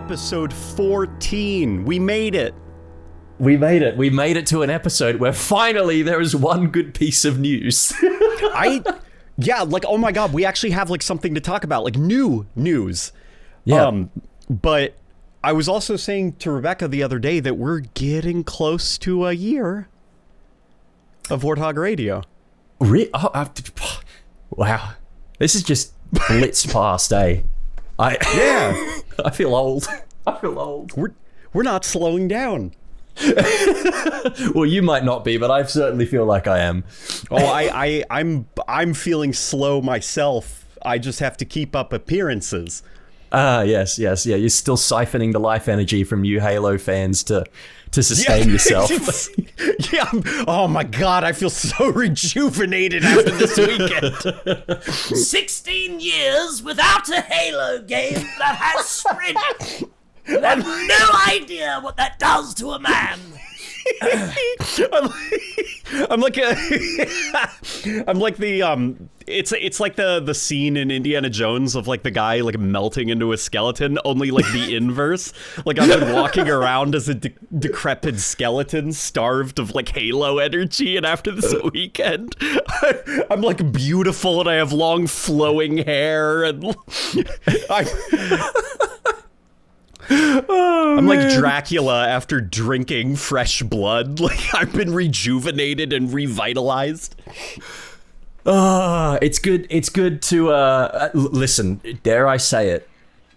episode 14. We made it. We made it. We made it to an episode where finally there is one good piece of news. Yeah, like, oh my God, we actually have like something to talk about, like new news. Yeah. But I was also saying to Rebecca the other day that we're getting close to a year of Warthog Radio. Wow. This is just blitzed past, eh? Yeah. I feel old. We're not slowing down. Well, you might not be, but I certainly feel like I am. Oh, I'm feeling slow myself. I just have to keep up appearances. Yes, yeah. You're still siphoning the life energy from you Halo fans to sustain yourself. Yeah. Oh my God, I feel so rejuvenated after this weekend. 16 years without a Halo game that has sprint. You have no idea what that does to a man. I'm like it's like the scene in Indiana Jones of like the guy like melting into a skeleton, only like the inverse. Like I've been walking around as a decrepit skeleton, starved of like Halo energy, and after this weekend, I'm like beautiful and I have long flowing hair and I'm like Dracula after drinking fresh blood. Like I've been rejuvenated and revitalized. It's good to listen. Dare I say it?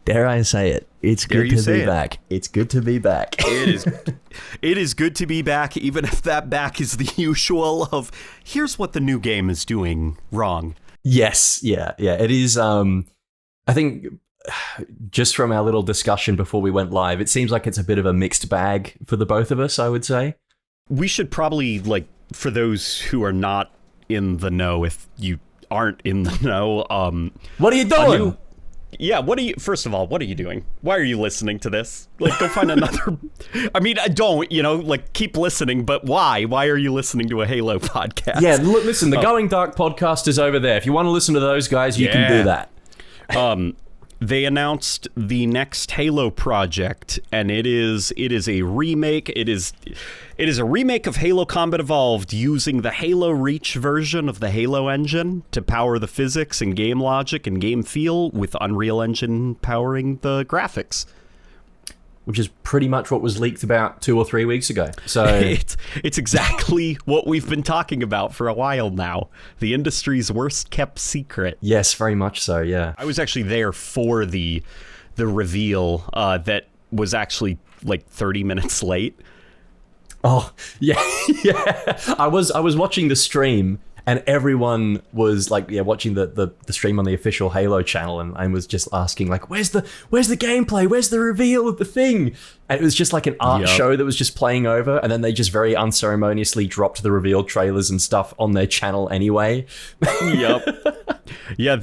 It's good to be back. It's good to be back. It is good to be back, even if that back is the usual of here's what the new game is doing wrong. Yes, yeah. It is. I think just from our little discussion before we went live, it seems like it's a bit of a mixed bag for the both of us, I would say. We should probably, like, for those who are not in the know, if you aren't in the know, what are you doing? First of all, what are you doing? Why are you listening to this? Like, go find another. I mean, I don't, like, keep listening, but why? Why are you listening to a Halo podcast? Yeah, look, listen, the Going Dark podcast is over there. If you want to listen to those guys, you can do that. They announced the next Halo project, and it is a remake. It is a remake of Halo Combat Evolved using the Halo Reach version of the Halo engine to power the physics and game logic and game feel, with Unreal Engine powering the graphics. Which is pretty much what was leaked about 2 or 3 weeks ago. So it's exactly what we've been talking about for a while now. The industry's worst kept secret. Yes, very much so, yeah. I was actually there for the reveal that was actually like 30 minutes late. Oh, yeah. Yeah. I was watching the stream, and everyone was like, watching the stream on the official Halo channel, and was just asking like, where's the gameplay? Where's the reveal of the thing? And it was just like an art show that was just playing over, and then they just very unceremoniously dropped the reveal trailers and stuff on their channel anyway. Yep. Yeah,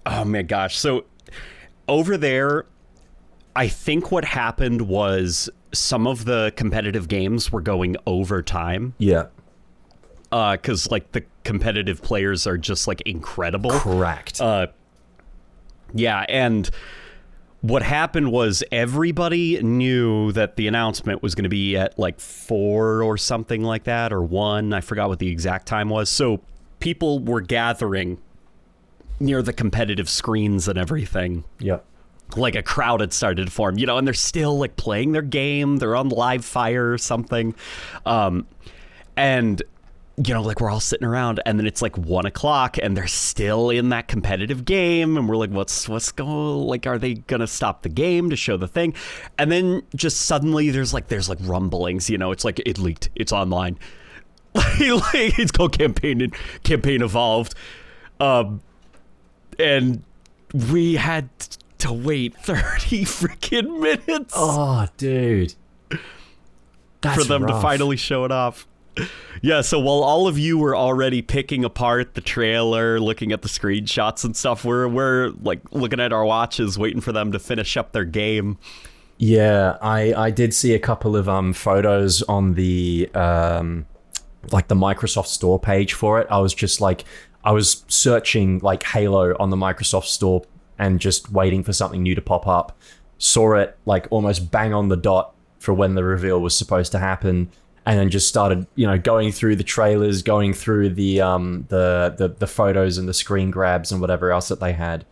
oh my gosh. So over there, I think what happened was some of the competitive games were going overtime. Yeah. Because like the competitive players are just like incredible. Correct. Yeah, and what happened was everybody knew that the announcement was going to be at like 4 or something like that, or 1. I forgot what the exact time was. So people were gathering near the competitive screens and everything. Yep. Like a crowd had started to form, and they're still like playing their game. They're on live fire or something. And like we're all sitting around, and then it's like 1 o'clock and they're still in that competitive game. And we're like, what's going, like, are they going to stop the game to show the thing? And then just suddenly there's rumblings, it's like it leaked. It's online. It's called Campaign Evolved. And we had to wait 30 freaking minutes. Oh, dude. That's for them rough. to finally show it off. Yeah, so while all of you were already picking apart the trailer, looking at the screenshots and stuff, we're like looking at our watches, waiting for them to finish up their game. Yeah, I did see a couple of photos on the like the Microsoft Store page for it. I was just like, I was searching like Halo on the Microsoft Store and just waiting for something new to pop up. Saw it like almost bang on the dot for when the reveal was supposed to happen, and then just started, going through the trailers, going through the photos and the screen grabs and whatever else that they had.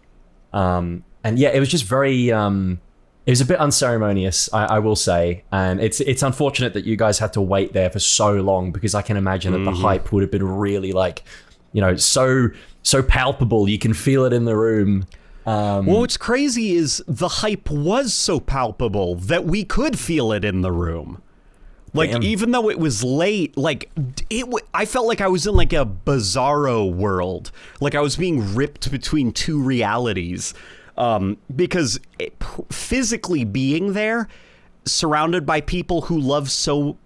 And yeah, it was just very, it was a bit unceremonious, I will say. And it's unfortunate that you guys had to wait there for so long, because I can imagine that the hype would have been really like, so palpable. You can feel it in the room. Well, what's crazy is the hype was so palpable that we could feel it in the room. Like, damn. Even though it was late, like, I felt like I was in, like, a bizarro world. Like, I was being ripped between two realities. Because physically being there, surrounded by people who love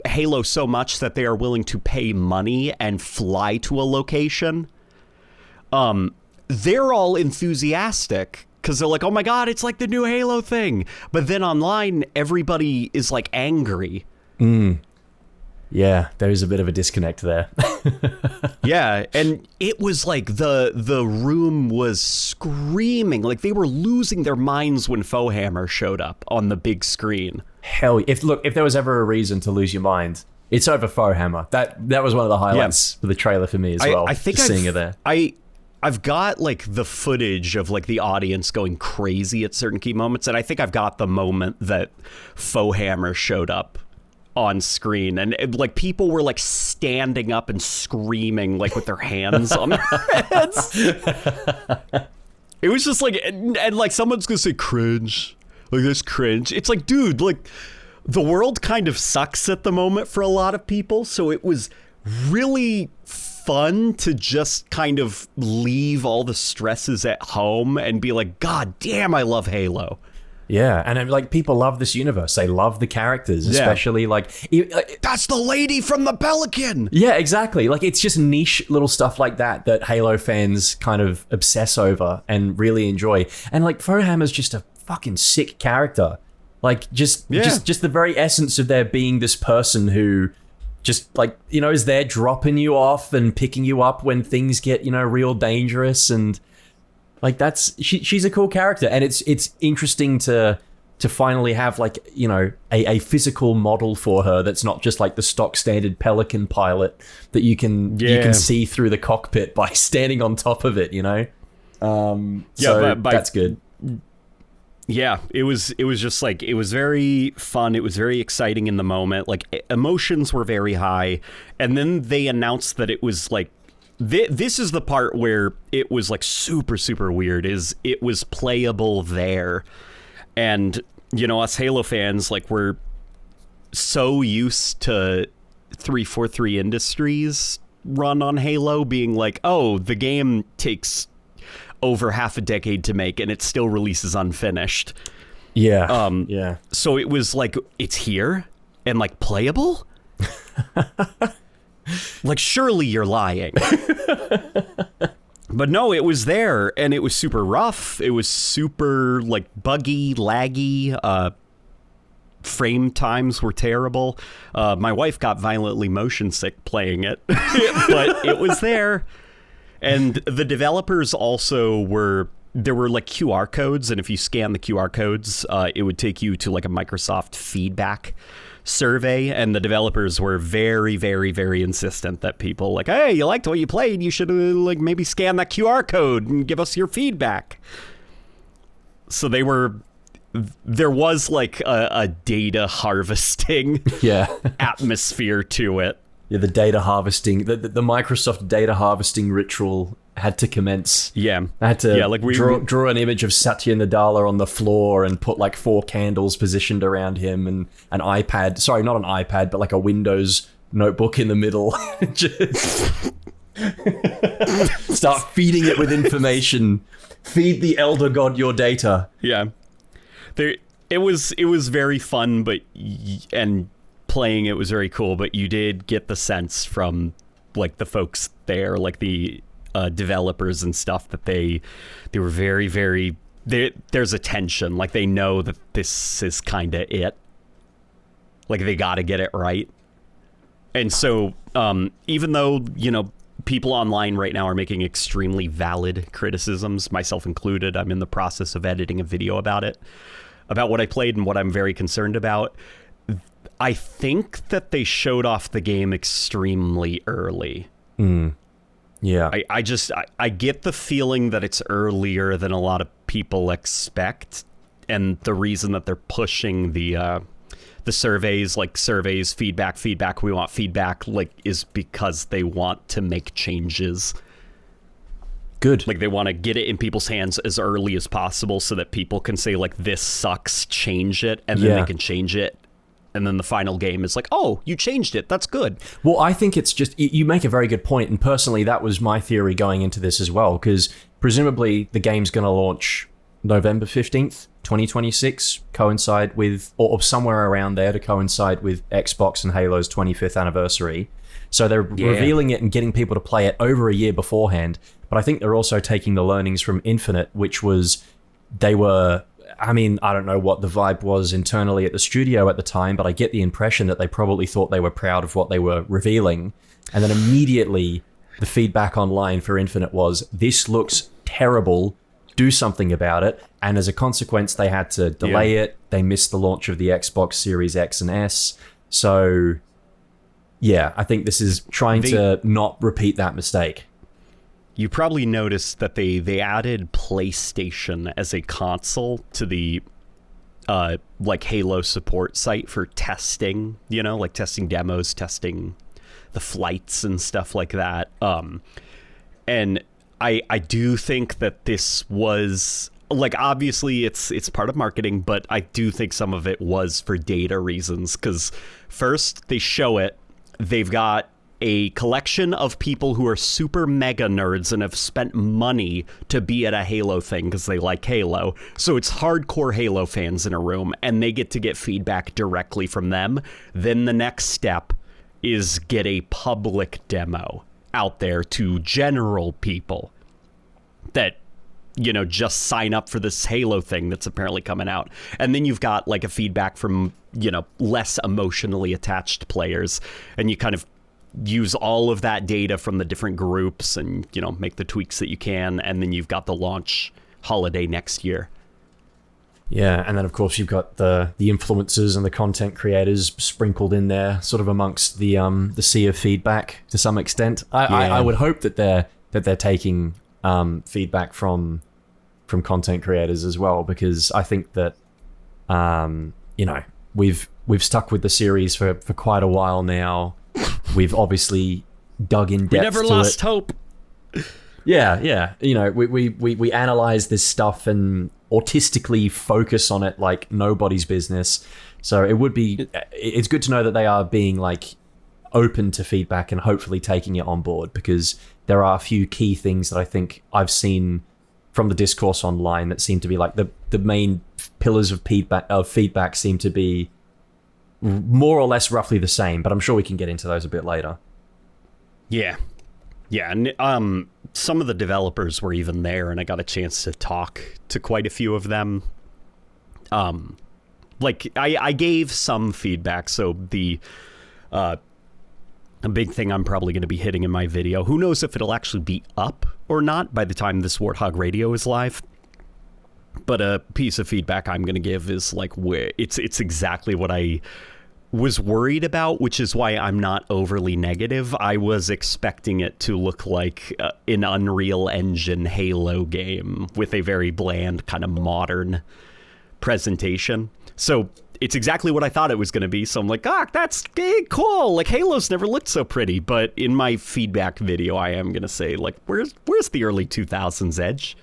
Halo so much that they are willing to pay money and fly to a location, they're all enthusiastic. Because they're like, oh my God, it's like the new Halo thing. But then online, everybody is, like, angry. Yeah, there's a bit of a disconnect there. Yeah, and it was like the room was screaming, like they were losing their minds when Foehammer showed up on the big screen. Hell, if there was ever a reason to lose your mind, it's over Foehammer. That was one of the highlights for the trailer for me as well. I think seeing it there. I've got like the footage of like the audience going crazy at certain key moments, and I think I've got the moment that Foehammer showed up on screen, and like people were like standing up and screaming like with their hands on their heads. It was just like, and like someone's gonna say cringe, like this cringe. It's like, dude, like the world kind of sucks at the moment for a lot of people, so it was really fun to just kind of leave all the stresses at home and be like, God damn, I love Halo. Yeah, and like people love this universe. They love the characters, especially like that's the lady from the Pelican. Yeah, exactly. Like it's just niche little stuff like that Halo fans kind of obsess over and really enjoy. And like Foehammer's just a fucking sick character. Like just the very essence of there being this person who just like, is there dropping you off and picking you up when things get, real dangerous. And like she's a cool character, and it's interesting to finally have like, a physical model for her that's not just like the stock standard Pelican pilot that you can see through the cockpit by standing on top of it, so that's good. Yeah, it was just like, it was very fun. It was very exciting in the moment. Like emotions were very high, and then they announced that it was like, this is the part where it was like super, super weird, is it was playable there. And, us Halo fans, like we're so used to 343 Industries run on Halo being like, oh, the game takes over half a decade to make and it still releases unfinished. Yeah. Yeah. So it was like, it's here and like playable? Like, surely you're lying. But no, it was there, and it was super rough. It was super, like, buggy, laggy. Frame times were terrible. My wife got violently motion sick playing it, but it was there. And the developers also there were, like, QR codes, and if you scan the QR codes, it would take you to, like, a Microsoft feedback survey, and the developers were very, very, very insistent that people like, hey, you liked what you played, you should like maybe scan that QR code and give us your feedback. So there was like a data harvesting atmosphere to it. Yeah, the data harvesting, the Microsoft data harvesting ritual had to commence. Yeah. I had to like draw an image of Satya Nadella on the floor and put like 4 candles positioned around him and an iPad. Sorry, not an iPad, but like a Windows notebook in the middle. Just start feeding it with information. Feed the elder god your data. Yeah. It was very fun, and playing it was very cool, but you did get the sense from like the folks there, like the developers and stuff, that they were very, very, there's a tension, like they know that this is kind of it, like they got to get it right. And so even though people online right now are making extremely valid criticisms, myself included. I'm in the process of editing a video about it, about what I played and what I'm very concerned about. I think that they showed off the game extremely early. Yeah. I get the feeling that it's earlier than a lot of people expect, and the reason that they're pushing the surveys, feedback, we want feedback, like, is because they want to make changes. Good. Like, they want to get it in people's hands as early as possible so that people can say, like, this sucks, change it, and then they can change it. And then the final game is like, oh, you changed it. That's good. Well, I think it's just, you make a very good point. And personally, that was my theory going into this as well, because presumably the game's going to launch November 15th, 2026, coincide with, or somewhere around there to coincide with Xbox and Halo's 25th anniversary. So they're revealing it and getting people to play it over a year beforehand. But I think they're also taking the learnings from Infinite, which was, I don't know what the vibe was internally at the studio at the time, but I get the impression that they probably thought they were proud of what they were revealing. And then immediately the feedback online for Infinite was, this looks terrible, do something about it. And as a consequence, they had to delay it. They missed the launch of the Xbox Series X and S. So yeah, I think this is trying to not repeat that mistake. You probably noticed that they added PlayStation as a console to the Halo support site for testing, like testing demos, testing the flights and stuff like that. And I do think that this was, like, obviously it's part of marketing, but I do think some of it was for data reasons, because first they show it, they've got a collection of people who are super mega nerds and have spent money to be at a Halo thing because they like Halo. So it's hardcore Halo fans in a room, and they get to get feedback directly from them. Then the next step is get a public demo out there to general people that, just sign up for this Halo thing that's apparently coming out. And then you've got like a feedback from, less emotionally attached players, and you kind of use all of that data from the different groups and, make the tweaks that you can. And then you've got the launch holiday next year. Yeah, and then of course you've got the influencers and the content creators sprinkled in there, sort of amongst the sea of feedback to some extent. I would hope that they're taking feedback from content creators as well, because I think that we've stuck with the series for quite a while now. We've obviously dug in depth. We never lost hope. Yeah. We analyze this stuff and autistically focus on it like nobody's business. So it's good to know that they are being like open to feedback and hopefully taking it on board, because there are a few key things that I think I've seen from the discourse online that seem to be like the main pillars of feedback seem to be more or less roughly the same, but I'm sure we can get into those a bit later. Yeah, and some of the developers were even there, and I got a chance to talk to quite a few of them. I gave some feedback, so a big thing I'm probably going to be hitting in my video. Who knows if it'll actually be up or not by the time this Warthog Radio is live. But a piece of feedback I'm going to give is like where it's exactly what I was worried about, which is why I'm not overly negative. I was expecting it to look like an Unreal Engine Halo game with a very bland, kind of modern presentation. So it's exactly what I thought it was going to be. So I'm like, that's cool. Like, Halo's never looked so pretty. But in my feedback video, I am going to say, like, where's the early 2000s edge?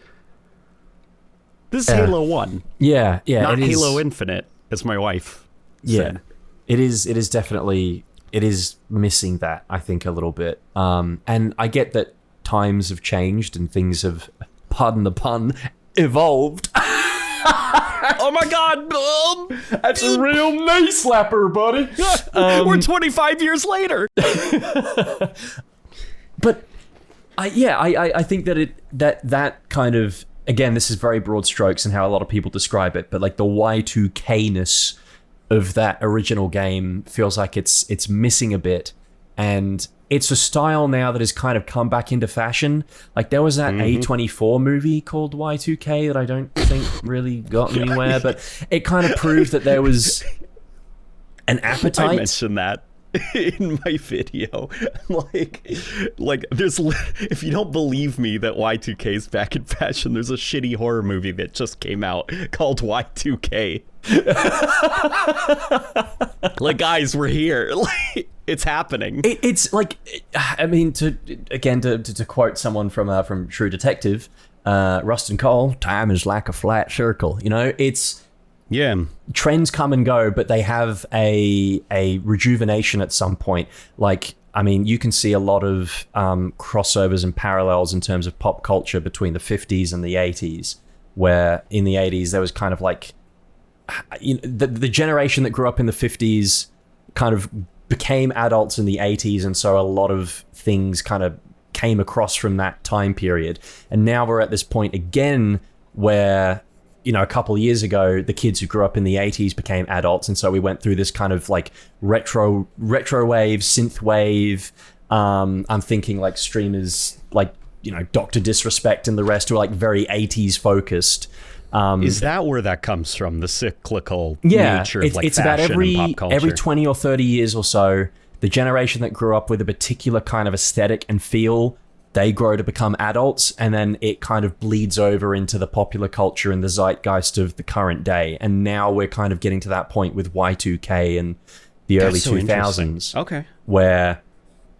This is Halo 1. Yeah. Not Halo Infinite, as my wife said. It is definitely, it is missing that, I think, a little bit. And I get that times have changed and things have, pardon the pun, evolved. Oh my God! That's a real knee slapper, buddy. We're 25 years later. But I think that kind of, again, this is very broad strokes and how a lot of people describe it, but like the Y2K-ness of that original game feels like it's missing a bit. and it's a style now that has kind of come back into fashion. Like there was that A24 movie called Y2K that I don't think really got anywhere, but it kind of proved that there was an appetite. I mentioned that in my video. like there's, if you don't believe me that Y2K is back in fashion, there's a shitty horror movie that just came out called Y2K. Like, guys, we're here. Like, it's happening. It's like, I mean, to quote someone from True Detective, Rustin Cole, time is like a flat circle. You know, it's trends come and go, but they have a rejuvenation at some point. Like, I mean, you can see a lot of crossovers and parallels in terms of pop culture between the 50s and the 80s, where in the 80s there was kind of like, you know, the generation that grew up in the 50s kind of became adults in the 80s, and so a lot of things kind of came across from that time period. And now we're at this point again where, you know, a couple of years ago, the kids who grew up in the 80s became adults, and so we went through this kind of like retro wave, synth wave. I'm thinking like streamers like, you know, Dr. Disrespect and the rest who are like very 80s focused. Is that where that comes from? The cyclical nature of like it's fashion about and pop culture? every 20 or 30 years or so, the generation that grew up with a particular kind of aesthetic and feel, they grow to become adults, and then it kind of bleeds over into the popular culture and the zeitgeist of the current day. And now we're kind of getting to that point with Y2K and the early 2000s. Okay. Where,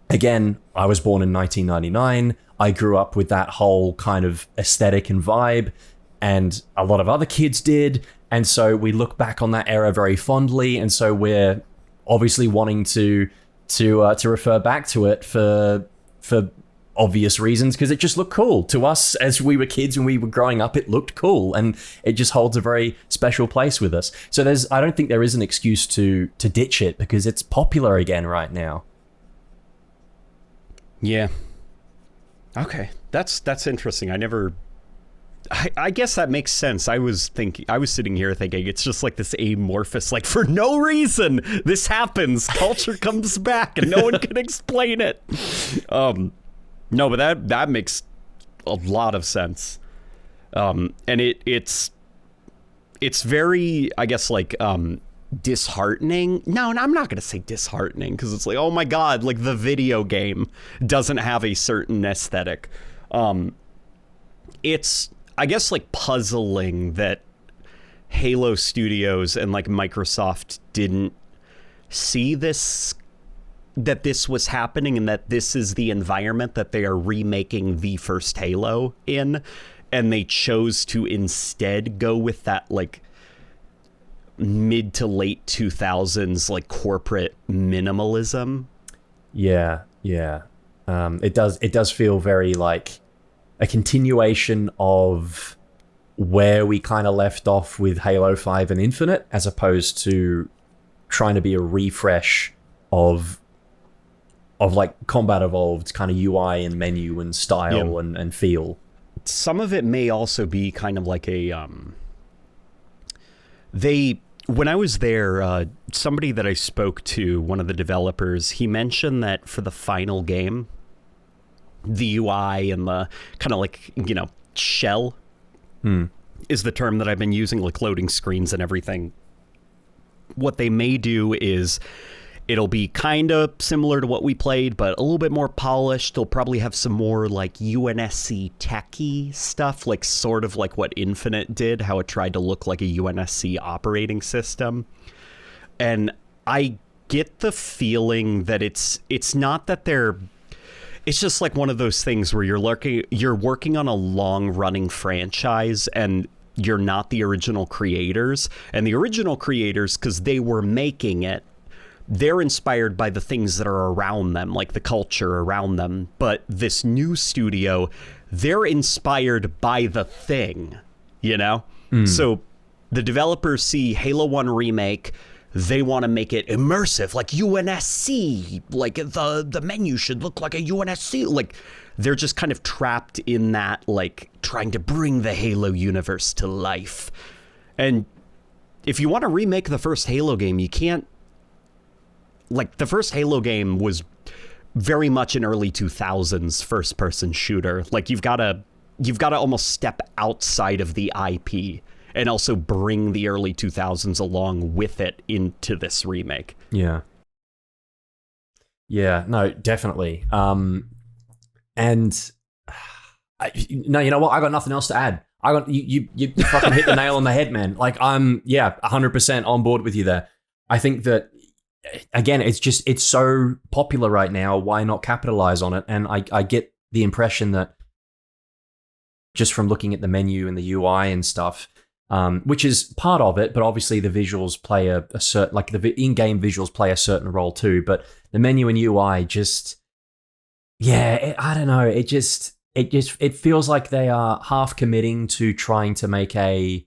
again, I was born in 1999. I grew up with that whole kind of aesthetic and vibe, and a lot of other kids did. And so we look back on that era very fondly. And so we're obviously wanting to refer back to it for obvious reasons, because it just looked cool to us as we were kids when we were growing up. It looked cool, and it just holds a very special place with us. So I don't think there is an excuse to ditch it, because it's popular again right now. Yeah. Okay. That's interesting. I guess that makes sense. I was sitting here thinking it's just like this amorphous, like for no reason this happens. Culture comes back and no one can explain it. No, but that makes a lot of sense. And it's very, I guess, like disheartening. No, I'm not going to say disheartening, because it's like, oh my God, like the video game doesn't have a certain aesthetic. It's, I guess, like puzzling that Halo Studios and like Microsoft didn't see this, that this was happening, and that this is the environment that they are remaking the first Halo in, and they chose to instead go with that like mid to late 2000s like corporate minimalism. Yeah. It does feel very like a continuation of where we kind of left off with Halo 5 and Infinite, as opposed to trying to be a refresh of like Combat Evolved's kind of UI and menu and style and feel. Some of it may also be kind of like a when I was there, somebody that I spoke to, one of the developers, he mentioned that for the final game, the UI and the kind of like, you know, shell is the term that I've been using, like loading screens and everything. What they may do is it'll be kind of similar to what we played, but a little bit more polished. They'll probably have some more like UNSC techie stuff, like sort of like what Infinite did, how it tried to look like a UNSC operating system. And I get the feeling that it's not that it's just like one of those things where you're working on a long-running franchise, and you're not the original creators. And the original creators, because they were making it, they're inspired by the things that are around them, like the culture around them. But this new studio, they're inspired by the thing, you know? So the developers see Halo 1 Remake, they want to make it immersive, like UNSC, like the menu should look like a UNSC. Like, they're just kind of trapped in that, like, trying to bring the Halo universe to life. And if you want to remake the first Halo game, you can't. Like, the first Halo game was very much an early 2000s first person shooter. Like you've got to almost step outside of the IP and also bring the early 2000s along with it into this remake. Yeah. Yeah, no, definitely. And no, you know what? I got nothing else to add. You fucking hit the nail on the head, man. Like I'm 100% on board with you there. I think that again, it's so popular right now. Why not capitalize on it? And I get the impression that just from looking at the menu and the UI and stuff, which is part of it, but obviously the visuals play a certain, like the in-game visuals play a certain role too. But the menu and UI just, I don't know. It feels like they are half committing to trying to make a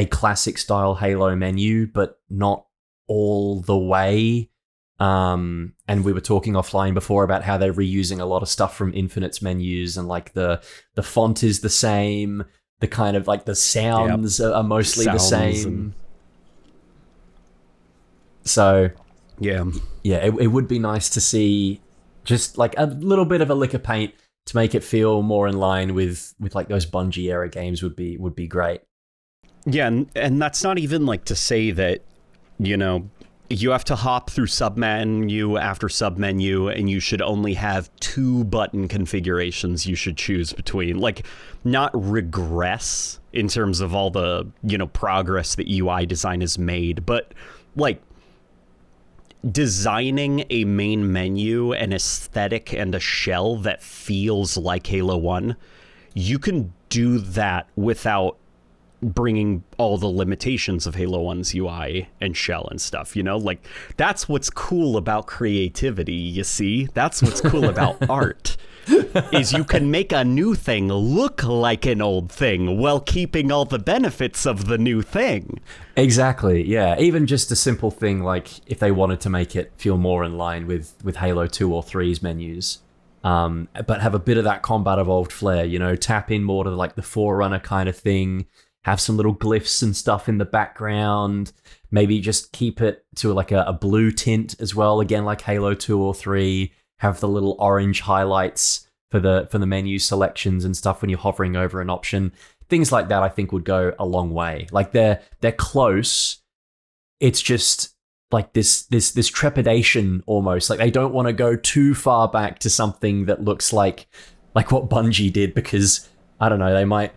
classic style Halo menu, but not all the way. And we were talking offline before about how they're reusing a lot of stuff from Infinite's menus, and like the font is the same. The kind of like the sounds are mostly the same. So it would be nice to see just like a little bit of a lick of paint to make it feel more in line with like those Bungie era games would be great. Yeah, and that's not even like to say that, you know, you have to hop through submenu after submenu and you should only have 2 button configurations you should choose between. Like, not regress in terms of all the, you know, progress that UI design has made, but like designing a main menu, an aesthetic, and a shell that feels like Halo 1, you can do that without bringing all the limitations of Halo 1's UI and shell and stuff, you know? Like, that's what's cool about creativity, you see? That's what's cool about art, is you can make a new thing look like an old thing while keeping all the benefits of the new thing. Exactly, yeah. Even just a simple thing like if they wanted to make it feel more in line with Halo 2 or 3's menus, but have a bit of that combat evolved flair, you know, tap in more to like the Forerunner kind of thing, have some little glyphs and stuff in the background, maybe just keep it to like a blue tint as well, again like Halo 2 or 3, have the little orange highlights for the menu selections and stuff when you're hovering over an option. Things like that I think would go a long way. Like they're close. It's just like this trepidation almost. Like they don't want to go too far back to something that looks like what Bungie did, because I don't know, they might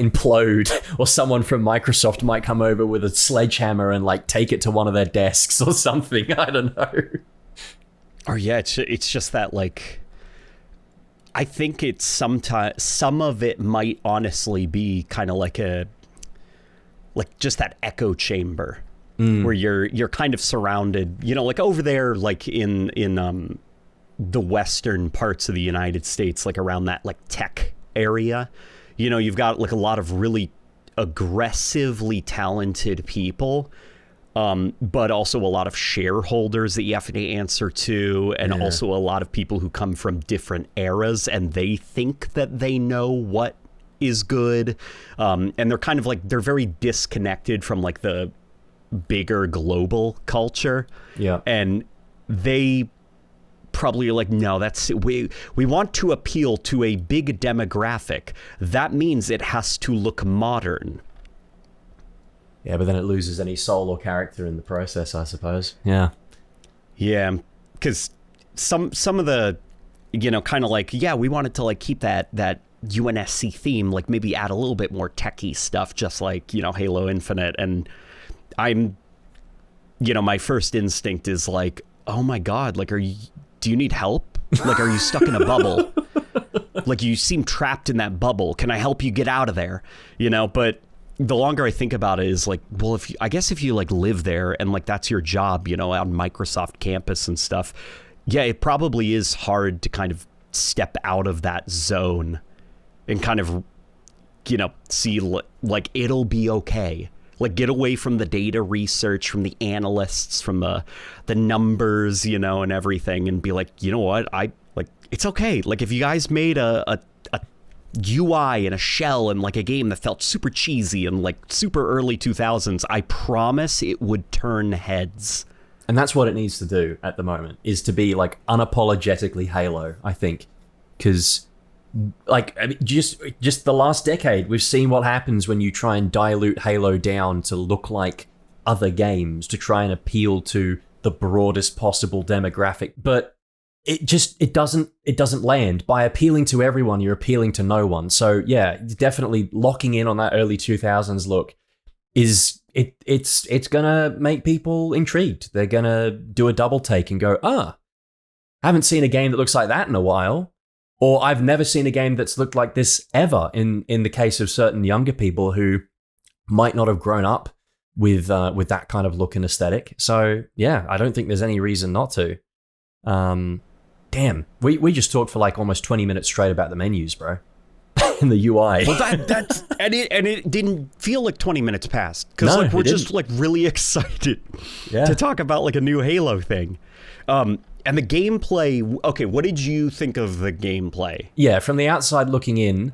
implode, or someone from Microsoft might come over with a sledgehammer and like take it to one of their desks or something. I don't know. Or yeah, it's just that, like, I think it's sometimes some of it might honestly be kind of like just that echo chamber where you're kind of surrounded, you know, like over there, like in the western parts of the United States, like around that like tech area. You know, you've got like a lot of really aggressively talented people, but also a lot of shareholders that you have to answer to, and also a lot of people who come from different eras and they think that they know what is good. And they're kind of like, they're very disconnected from like the bigger global culture. Yeah. And they probably are like, no, that's we want to appeal to a big demographic. That means it has to look modern. Yeah, but then it loses any soul or character in the process, I suppose. Yeah, because some of the, you know, kind of like, we wanted to like keep that UNSC theme, like maybe add a little bit more techie stuff, just like, you know, Halo Infinite. And I'm, you know, my first instinct is like, oh my God, like, do you need help? Like, are you stuck in a bubble? Like, you seem trapped in that bubble. Can I help you get out of there? You know, but the longer I think about it is like, well, I guess if you like live there and like that's your job, you know, on Microsoft campus and stuff, it probably is hard to kind of step out of that zone and kind of, you know, see like it'll be okay. Like, get away from the data research, from the analysts, from the numbers, you know, and everything, and be like, you know what, it's okay. Like, if you guys made a UI and a shell and like a game that felt super cheesy and like super early 2000s, I promise it would turn heads. And that's what it needs to do at the moment, is to be like unapologetically Halo, I think. Because like, I mean, just the last decade, we've seen what happens when you try and dilute Halo down to look like other games, to try and appeal to the broadest possible demographic. But it doesn't land. By appealing to everyone, you're appealing to no one. So yeah, definitely locking in on that early 2000s look is it's gonna make people intrigued. They're gonna do a double take and go, I haven't seen a game that looks like that in a while, or I've never seen a game that's looked like this ever. In the case of certain younger people who might not have grown up with that kind of look and aesthetic. So yeah, I don't think there's any reason not to. Damn, we just talked for like almost 20 minutes straight about the menus, bro. And the UI. Well, that's and it didn't feel like 20 minutes passed, because No, like we're it didn't. just like really excited Yeah. to talk about like a new Halo thing. And the gameplay. Okay, what did you think of the gameplay? Yeah, from the outside looking in,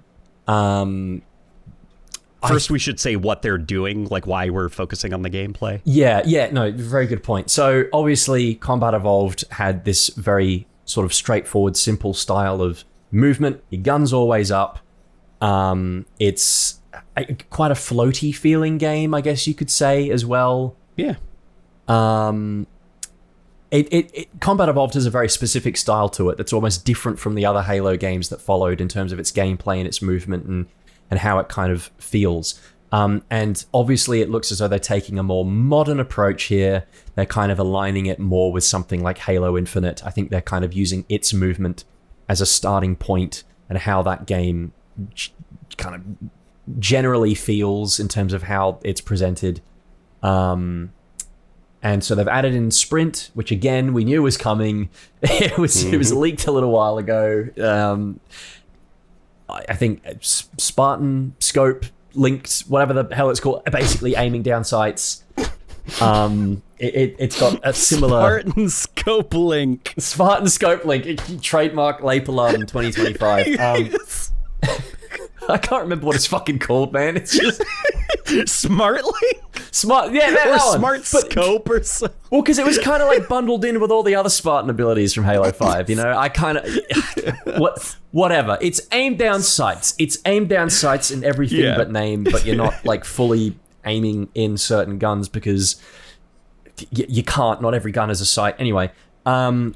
First, we should say what they're doing, like why we're focusing on the gameplay. Yeah, no, very good point. So obviously, Combat Evolved had this very sort of straightforward, simple style of movement. Your gun's always up. It's quite a floaty feeling game, I guess you could say, as well. Yeah. Combat Evolved has a very specific style to it that's almost different from the other Halo games that followed in terms of its gameplay and its movement and how it kind of feels. And obviously it looks as though they're taking a more modern approach here. They're kind of aligning it more with something like Halo Infinite. I think they're kind of using its movement as a starting point and how that game kind of generally feels in terms of how it's presented. And so they've added in Sprint, which again, we knew was coming. It was leaked a little while ago. I think Spartan Scope linked, whatever the hell it's called, basically aiming down sights. It's got a similar Spartan Scope Link. Spartan Scope Link, trademark Lapalard in 2025. Yes. I can't remember what it's fucking called, man. It's just Smartly? smart. Yeah, that Or one. Smart But- Scope or something. Well, because it was kind of like bundled in with all the other Spartan abilities from Halo 5, you know? I kind of... whatever. It's aimed down sights. It's aimed down sights in everything Yeah. but name, but you're not, like, fully aiming in certain guns because you can't. Not every gun is a sight. Anyway, And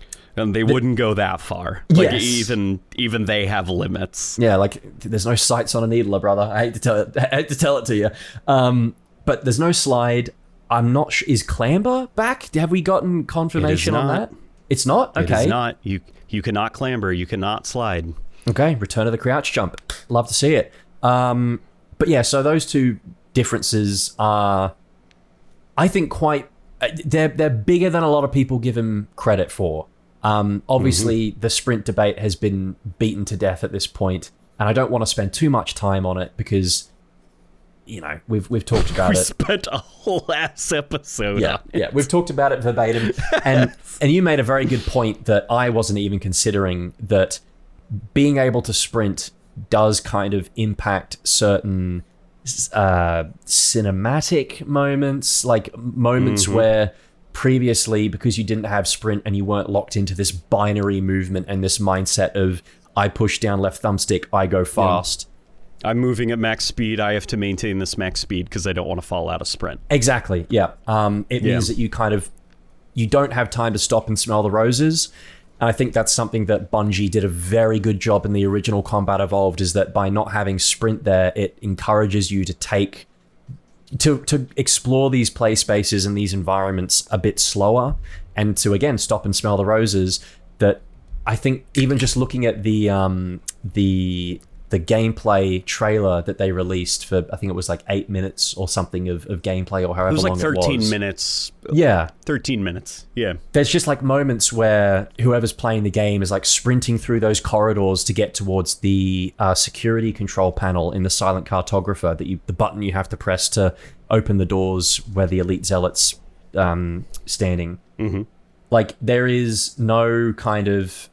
they wouldn't go that far. Like Yes. even they have limits. yeah, like, there's no sights on a needler, brother. I hate to tell it to you. But there's no slide. I'm not sure. Is Clamber back? Have we gotten confirmation on not. that? It's not? Okay. It is not. You cannot clamber. You cannot slide. Okay, Return of the Crouch Jump. Love to see it. But yeah, so those two differences are, I think, quite... They're bigger than a lot of people give them credit for. Obviously, the sprint debate has been beaten to death at this point, and I don't want to spend too much time on it because, you know, we've talked about We it. spent a whole ass episode Yeah, on it. yeah, we've talked about it verbatim, and you made a very good point that I wasn't even considering, that being able to sprint does kind of impact certain cinematic moments, like moments where previously, because you didn't have sprint and you weren't locked into this binary movement and this mindset of I push down left thumbstick, I go fast. I'm moving at max speed. I have to maintain this max speed because I don't want to fall out of sprint. Exactly. Yeah. It means that you don't have time to stop and smell the roses. And I think that's something that Bungie did a very good job in the original Combat Evolved, is that by not having sprint there, it encourages you to explore these play spaces and these environments a bit slower, and to again stop and smell the roses. That I think even just looking at the gameplay trailer that they released for, I think it was like 8 minutes or something of gameplay, or however It was like long 13 it was. minutes. Yeah. 13 minutes. Yeah. There's just like moments where whoever's playing the game is like sprinting through those corridors to get towards the security control panel in the silent cartographer, the button you have to press to open the doors where the elite zealots standing. Mm-hmm. Like, there is no kind of...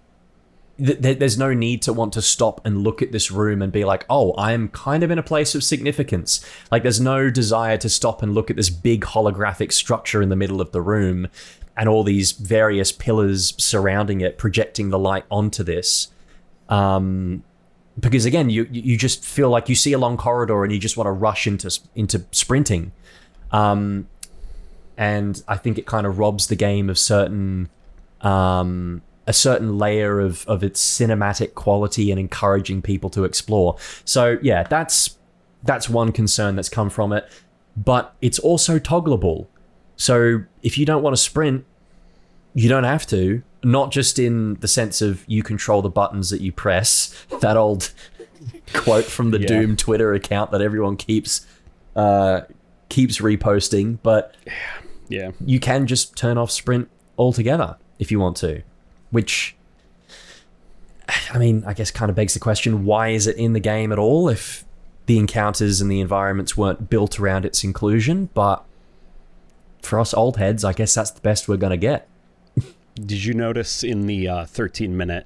There's no need to want to stop and look at this room and be like, oh, I'm kind of in a place of significance. Like, there's no desire to stop and look at this big holographic structure in the middle of the room and all these various pillars surrounding it, projecting the light onto this. Because again, you just feel like you see a long corridor and you just want to rush into sprinting. And I think it kind of robs the game of a certain layer of its cinematic quality and encouraging people to explore. So yeah, that's one concern that's come from it. But it's also toggleable. So if you don't want to sprint, you don't have to. Not just in the sense of you control the buttons that you press. That old quote from the Doom Twitter account that everyone keeps reposting. But you can just turn off sprint altogether if you want to. Which, I mean, I guess kind of begs the question, why is it in the game at all if the encounters and the environments weren't built around its inclusion? But for us old heads, I guess that's the best we're going to get. Did you notice in the 13-minute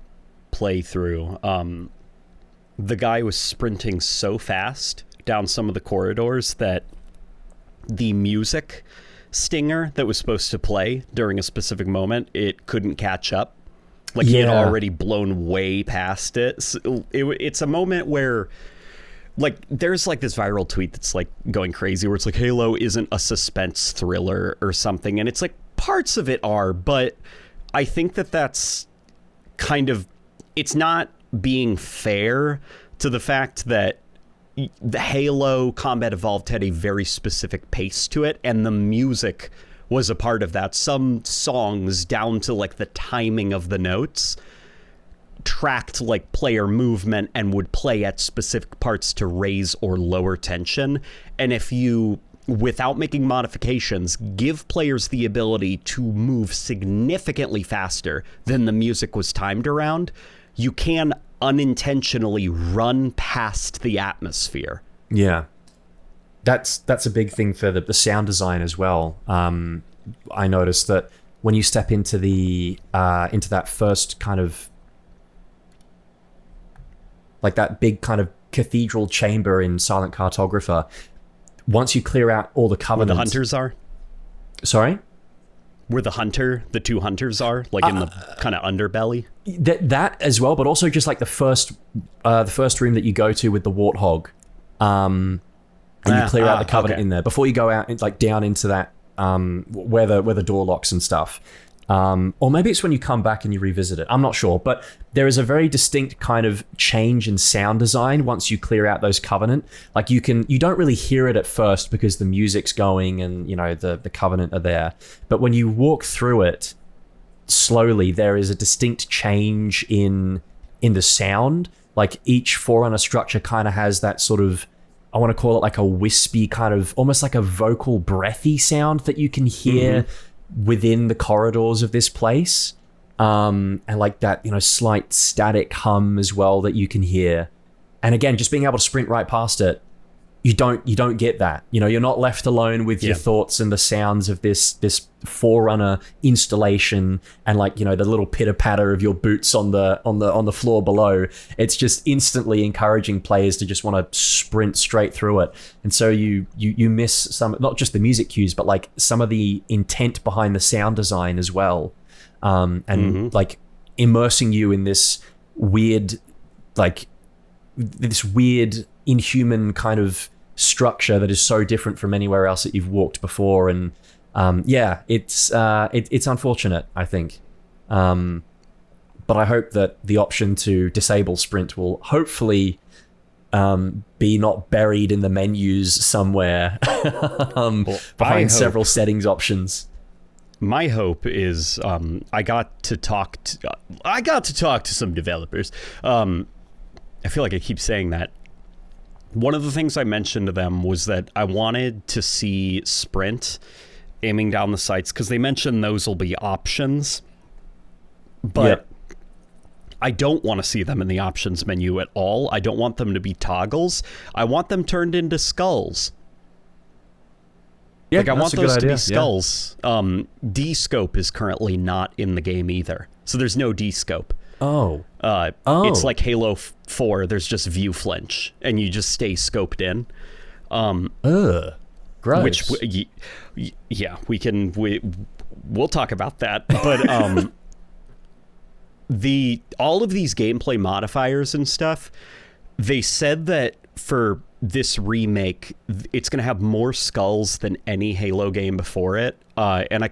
playthrough, the guy was sprinting so fast down some of the corridors that the music stinger that was supposed to play during a specific moment, it couldn't catch up. Like, he had already blown way past it. So it's a moment where, like, there's like this viral tweet that's like going crazy where it's like Halo isn't a suspense thriller or something, and it's like parts of it are, but I think that's kind of, it's not being fair to the fact that the Halo Combat Evolved had a very specific pace to it, and the music was a part of that. Some songs, down to like the timing of the notes, tracked like player movement and would play at specific parts to raise or lower tension. And if you, without making modifications, give players the ability to move significantly faster than the music was timed around, you can unintentionally run past the atmosphere. Yeah. That's a big thing for the sound design as well. I noticed that when you step into into that first kind of, like that big kind of cathedral chamber in Silent Cartographer, once you clear out all the covenants... Where the hunters are? Sorry? Where the two hunters are, like in the kind of underbelly? That as well, but also just like the first room that you go to with the Warthog. And you clear out the covenant in there before you go out, like down into that where the door locks and stuff. Or maybe it's when you come back and you revisit it. I'm not sure, but there is a very distinct kind of change in sound design once you clear out those covenant. Like you don't really hear it at first because the music's going and the covenant are there. But when you walk through it slowly, there is a distinct change in the sound. Like each Forerunner structure kind of has that sort of, I want to call it like a wispy kind of, almost like a vocal breathy sound that you can hear within the corridors of this place. And like that, slight static hum as well that you can hear. And again, just being able to sprint right past it, you don't get that. You're not left alone with your thoughts and the sounds of this Forerunner installation and like, the little pitter patter of your boots on the floor below. It's just instantly encouraging players to just want to sprint straight through it. And so you miss some, not just the music cues, but like some of the intent behind the sound design as well. And like immersing you in this weird inhuman kind of structure that is so different from anywhere else that you've walked before. And it's unfortunate, I think. But I hope that the option to disable sprint will hopefully be not buried in the menus somewhere behind several settings options. My hope is I got to talk to some developers. I feel like I keep saying that. One of the things I mentioned to them was that I wanted to see sprint aiming down the sights, because they mentioned those will be options, but I don't want to see them in the options menu at all. I don't want them to be toggles. I want them turned into skulls. I want those to be skulls. D-scope is currently not in the game either, so there's no D-scope. It's like Halo 4. There's just view flinch, and you just stay scoped in. Gross. Which, we can. we'll talk about that. But all of these gameplay modifiers and stuff, they said that for this remake, it's going to have more skulls than any Halo game before it. And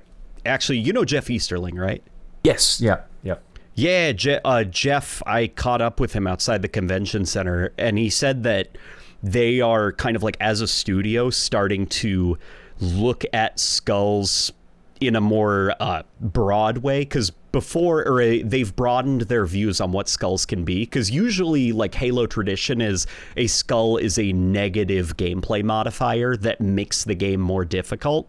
you know Jeff Easterling, right? Yes. Yeah. Yeah. Yeah, Jeff, I caught up with him outside the convention center, and he said that they are kind of like, as a studio, starting to look at skulls in a more broad way, because they've broadened their views on what skulls can be, because usually, like, Halo tradition is a skull is a negative gameplay modifier that makes the game more difficult.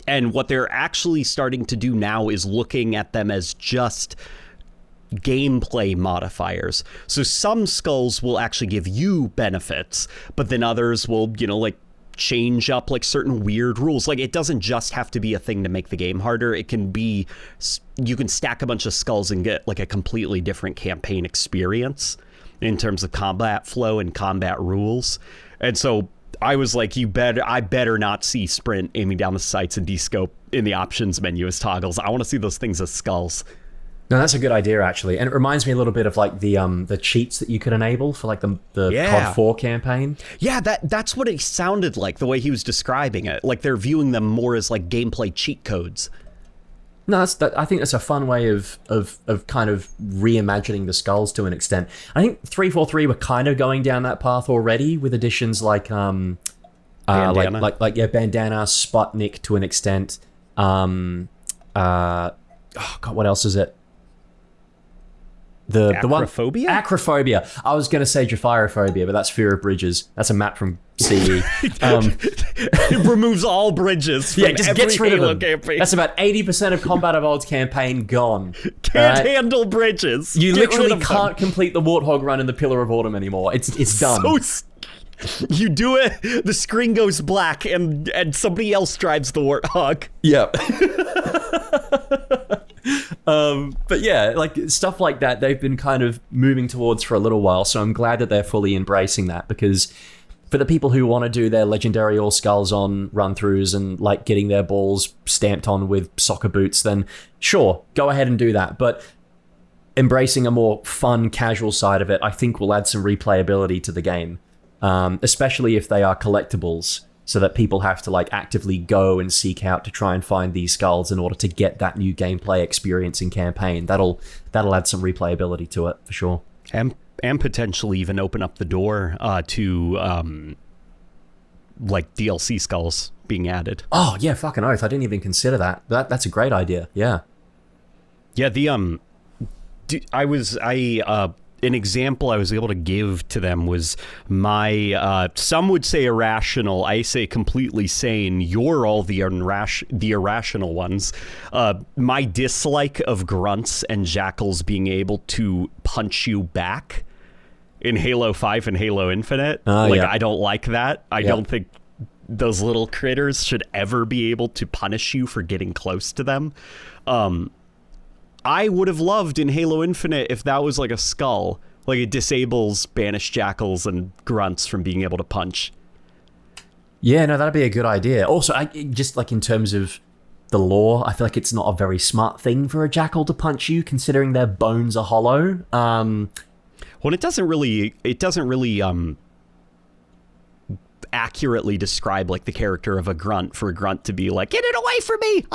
And what they're actually starting to do now is looking at them as just gameplay modifiers. So some skulls will actually give you benefits, but then others will, like, change up like certain weird rules. Like, it doesn't just have to be a thing to make the game harder. It can be, you can stack a bunch of skulls and get like a completely different campaign experience in terms of combat flow and combat rules. And so I was like, I better not see sprint aiming down the sights and descope in the options menu as toggles. I want to see those things as skulls. No, that's a good idea, actually. And it reminds me a little bit of like the cheats that you could enable for like the COD 4 campaign. Yeah, that's what it sounded like, the way he was describing it. Like they're viewing them more as like gameplay cheat codes. No, I think that's a fun way of kind of reimagining the skulls to an extent. I think 343 were kind of going down that path already with additions like Bandana, Sputnik to an extent. God, what else is it? The Acrophobia? One Acrophobia. I was going to say Japhyrophobia, but that's fear of bridges. That's a map from CE. It removes all bridges from just every gets rid Halo of them. campaign. That's about 80% of Combat Evolved's campaign gone. Can't handle bridges. You Get literally rid of can't complete the Warthog run in the Pillar of Autumn anymore. It's done. You do it, the screen goes black, and somebody else drives the Warthog. Yep. But yeah, like stuff like that, they've been kind of moving towards for a little while. So I'm glad that they're fully embracing that, because for the people who want to do their legendary all skulls on run-throughs and like getting their balls stamped on with soccer boots, then sure, go ahead and do that. But embracing a more fun, casual side of it, I think will add some replayability to the game, especially if they are collectibles, so that people have to like actively go and seek out to try and find these skulls in order to get that new gameplay experience in campaign. That'll add some replayability to it for sure. And potentially even open up the door to like DLC skulls being added. Oh yeah, fucking oath! I didn't even consider that. That's a great idea. Yeah. Yeah. An example I was able to give to them was my, some would say irrational, I say completely sane, you're all the irrational ones. My dislike of grunts and jackals being able to punch you back in Halo 5 and Halo Infinite. Yeah. I don't like that. I don't think those little critters should ever be able to punish you for getting close to them. I would have loved in Halo Infinite if that was like a skull. Like it disables banished jackals and grunts from being able to punch. Yeah, no, that'd be a good idea. Also, just like in terms of the lore, I feel like it's not a very smart thing for a jackal to punch you, considering their bones are hollow. Well, it doesn't really accurately describe like the character of a grunt, for a grunt to be like, get it away from me,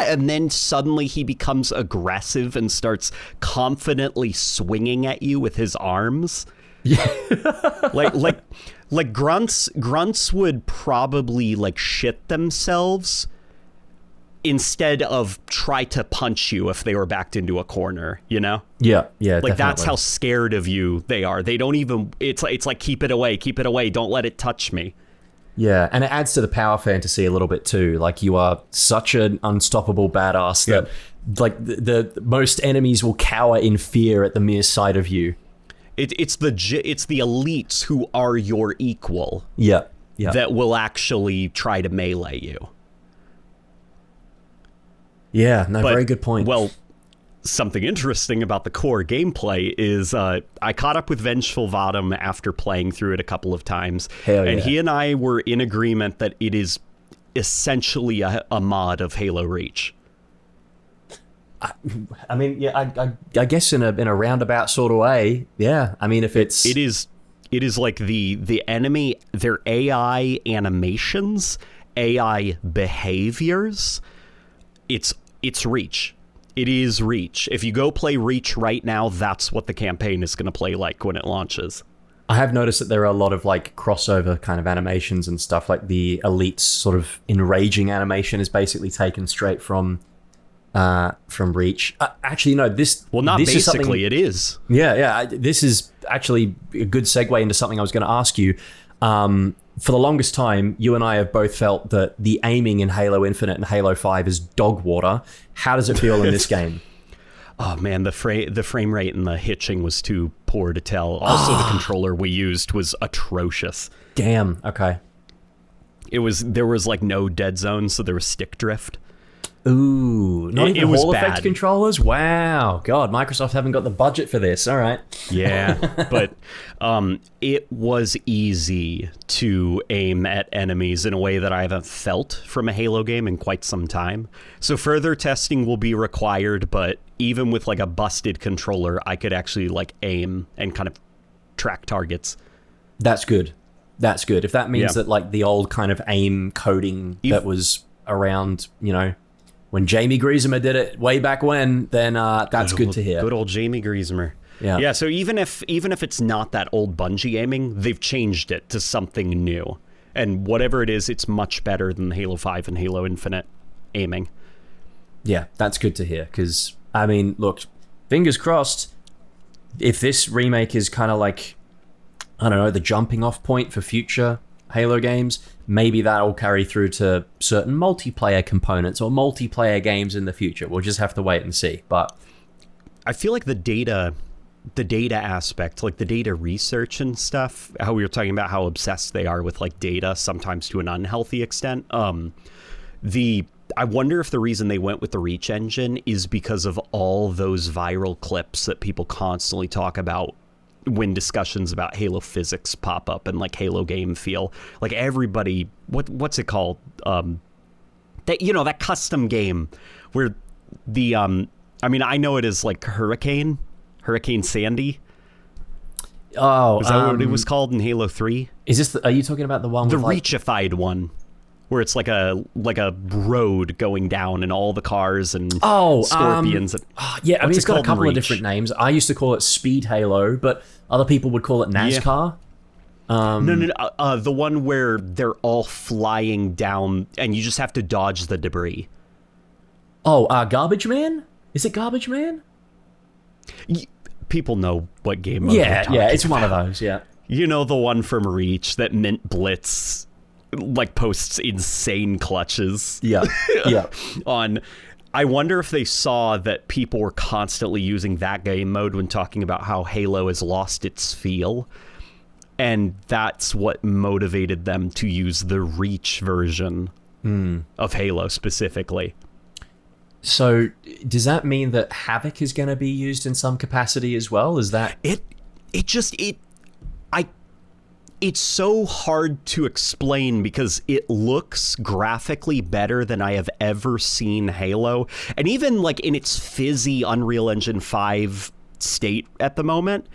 and then suddenly he becomes aggressive and starts confidently swinging at you with his arms. Yeah. like grunts would probably like shit themselves instead of try to punch you if they were backed into a corner, you know? Yeah, like definitely. That's how scared of you they are. They don't even, it's like keep it away, don't let it touch me. Yeah, and it adds to the power fantasy a little bit too. Like, you are such an unstoppable badass that like the most enemies will cower in fear at the mere sight of you. It's the elites who are your equal. Yeah. That will actually try to melee you. Yeah, no, very good point. Well, something interesting about the core gameplay is I caught up with Vengeful Vadum after playing through it a couple of times. Hell yeah. And he and I were in agreement that it is essentially a mod of Halo Reach. I mean, yeah, I guess in a roundabout sort of way, yeah. I mean, if it's it is like the enemy, their AI animations, AI behaviors. It's Reach. It is Reach. If you go play Reach right now, that's what the campaign is going to play like when it launches. I have noticed that there are a lot of like crossover kind of animations and stuff. Like the Elite's sort of enraging animation is basically taken straight from Reach. Actually, no, this... Well, not this basically, it is. Yeah. This is actually a good segue into something I was going to ask you. For the longest time, you and I have both felt that the aiming in Halo Infinite and Halo 5 is dog water. How does it feel in this game? Oh man, the frame rate and the hitching was too poor to tell. Also, the controller we used was atrocious. Damn. Okay. There was like no dead zones, so there was stick drift. Ooh, not even was Hall effect bad. controllers? Wow. God, Microsoft haven't got the budget for this. All right. Yeah, but it was easy to aim at enemies in a way that I haven't felt from a Halo game in quite some time. So further testing will be required, but even with like a busted controller, I could actually like aim and kind of track targets. That's good. That's good. If that means Yeah. that like the old kind of aim coding that was around, you know, when Jamie Griesemer did it way back when, then that's good to hear. Good old Jamie Griesemer. Yeah. So even if it's not that old Bungie aiming, they've changed it to something new, and whatever it is, it's much better than Halo 5 and Halo Infinite aiming. Yeah, that's good to hear. Because I mean, look, fingers crossed. If this remake is kind of like, I don't know, the jumping off point for future Halo games, maybe that'll carry through to certain multiplayer components or multiplayer games in the future. We'll just have to wait and see. But I feel like the data aspect, like the data research and stuff, how we were talking about how obsessed they are with like data, sometimes to an unhealthy extent. I wonder if the reason they went with the Reach engine is because of all those viral clips that people constantly talk about when discussions about Halo physics pop up and like Halo game feel. Like everybody, what's it called? That custom game where the I mean, I know it is like Hurricane Sandy. oh, Is that what it was called in Halo 3? is this? Are you talking about the one The with like, Reachified one, where it's like a road going down and all the cars and scorpions. yeah, I mean, What's it's it got a called in couple of Reach? different names. I used to call it Speed Halo, but other people would call it NASCAR. No, the one where they're all flying down and you just have to dodge the debris. Oh, Garbage Man? Is it Garbage Man? People know what game mode Yeah, we're talking it's one of about. those, yeah. You know, the one from Reach that Mint Blitz like posts insane clutches. Yeah, yeah. I wonder if they saw that people were constantly using that game mode when talking about how Halo has lost its feel, and that's what motivated them to use the Reach version of Halo specifically. So, does that mean that Havoc is going to be used in some capacity as well? Is that... It's so hard to explain because it looks graphically better than I have ever seen Halo. And even like in its fizzy Unreal Engine 5 state at the moment,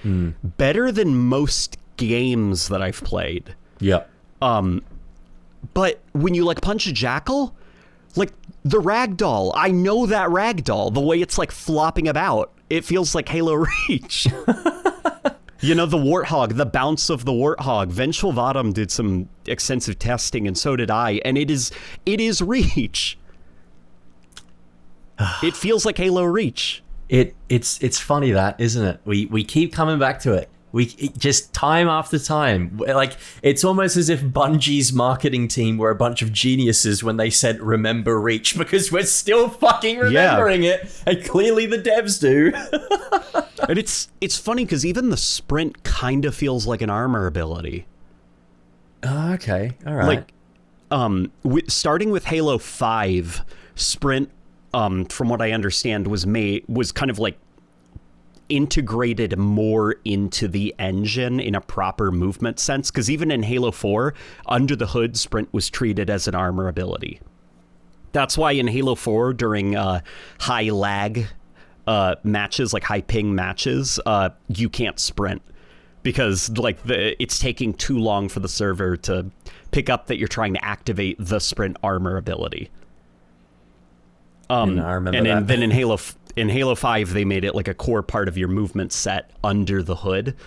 better than most games that I've played. Yeah. But when you like punch a jackal, like the ragdoll, I know that ragdoll, the way it's like flopping about, it feels like Halo Reach. You know, the Warthog, the bounce of the Warthog. Vengeful Vadam did some extensive testing, and so did I, and it is Reach. It feels like Halo Reach. It's funny that, isn't it? We keep coming back to it. Just time after time. Like, it's almost as if Bungie's marketing team were a bunch of geniuses when they said, remember Reach, because we're still fucking remembering it, and clearly the devs do. And it's funny because even the sprint kind of feels like an armor ability. Okay, all right. Like, starting with Halo 5, sprint, from what I understand, was kind of like integrated more into the engine in a proper movement sense, because even in Halo 4, under the hood, sprint was treated as an armor ability. That's why in Halo 4 during high lag matches, like high ping matches, you can't sprint because like it's taking too long for the server to pick up that you're trying to activate the sprint armor ability. And I remember that. Then in Halo 5 they made it like a core part of your movement set under the hood.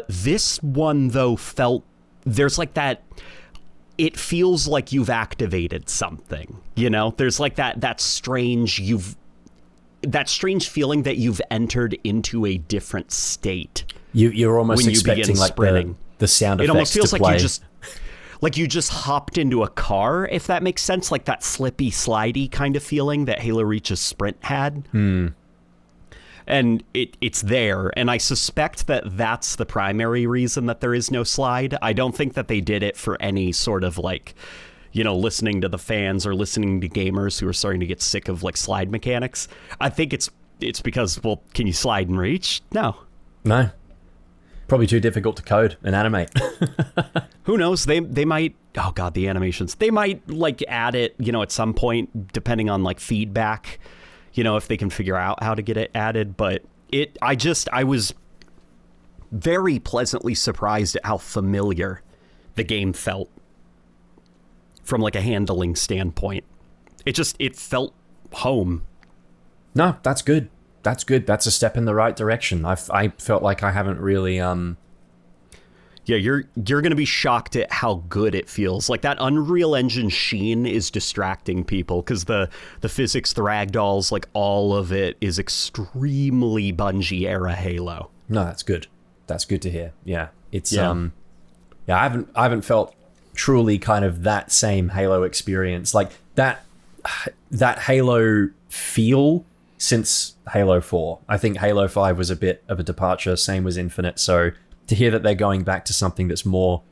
This one though felt there's like that. It feels like you've activated something, you know? There's like that strange feeling that you've entered into a different state. You're almost when you expecting begin like sprinting. the sound effects. It almost feels to like play. you just hopped into a car, if that makes sense, like that slippy, slidey kind of feeling that Halo Reach's sprint had. And it's there, and I suspect that that's the primary reason that there is no slide. I don't think that they did it for any sort of like, you know, listening to the fans or listening to gamers who are starting to get sick of like slide mechanics. I think it's because, well, can you slide and reach? No. Probably too difficult to code and animate. Who knows? They might. Oh god, the animations. They might like add it, you know, at some point, depending on like feedback. You know, if they can figure out how to get it added. But I was very pleasantly surprised at how familiar the game felt from like a handling standpoint. It felt home. No, that's good. That's good. That's a step in the right direction. I felt like I haven't really Yeah, you're going to be shocked at how good it feels. Like that Unreal Engine sheen is distracting people because the physics, the ragdolls, like all of it is extremely Bungie era Halo. No, that's good. That's good to hear. Yeah, it's I haven't felt truly kind of that same Halo experience like that Halo feel since Halo 4. I think Halo 5 was a bit of a departure. Same was Infinite. So to hear that they're going back to something that's more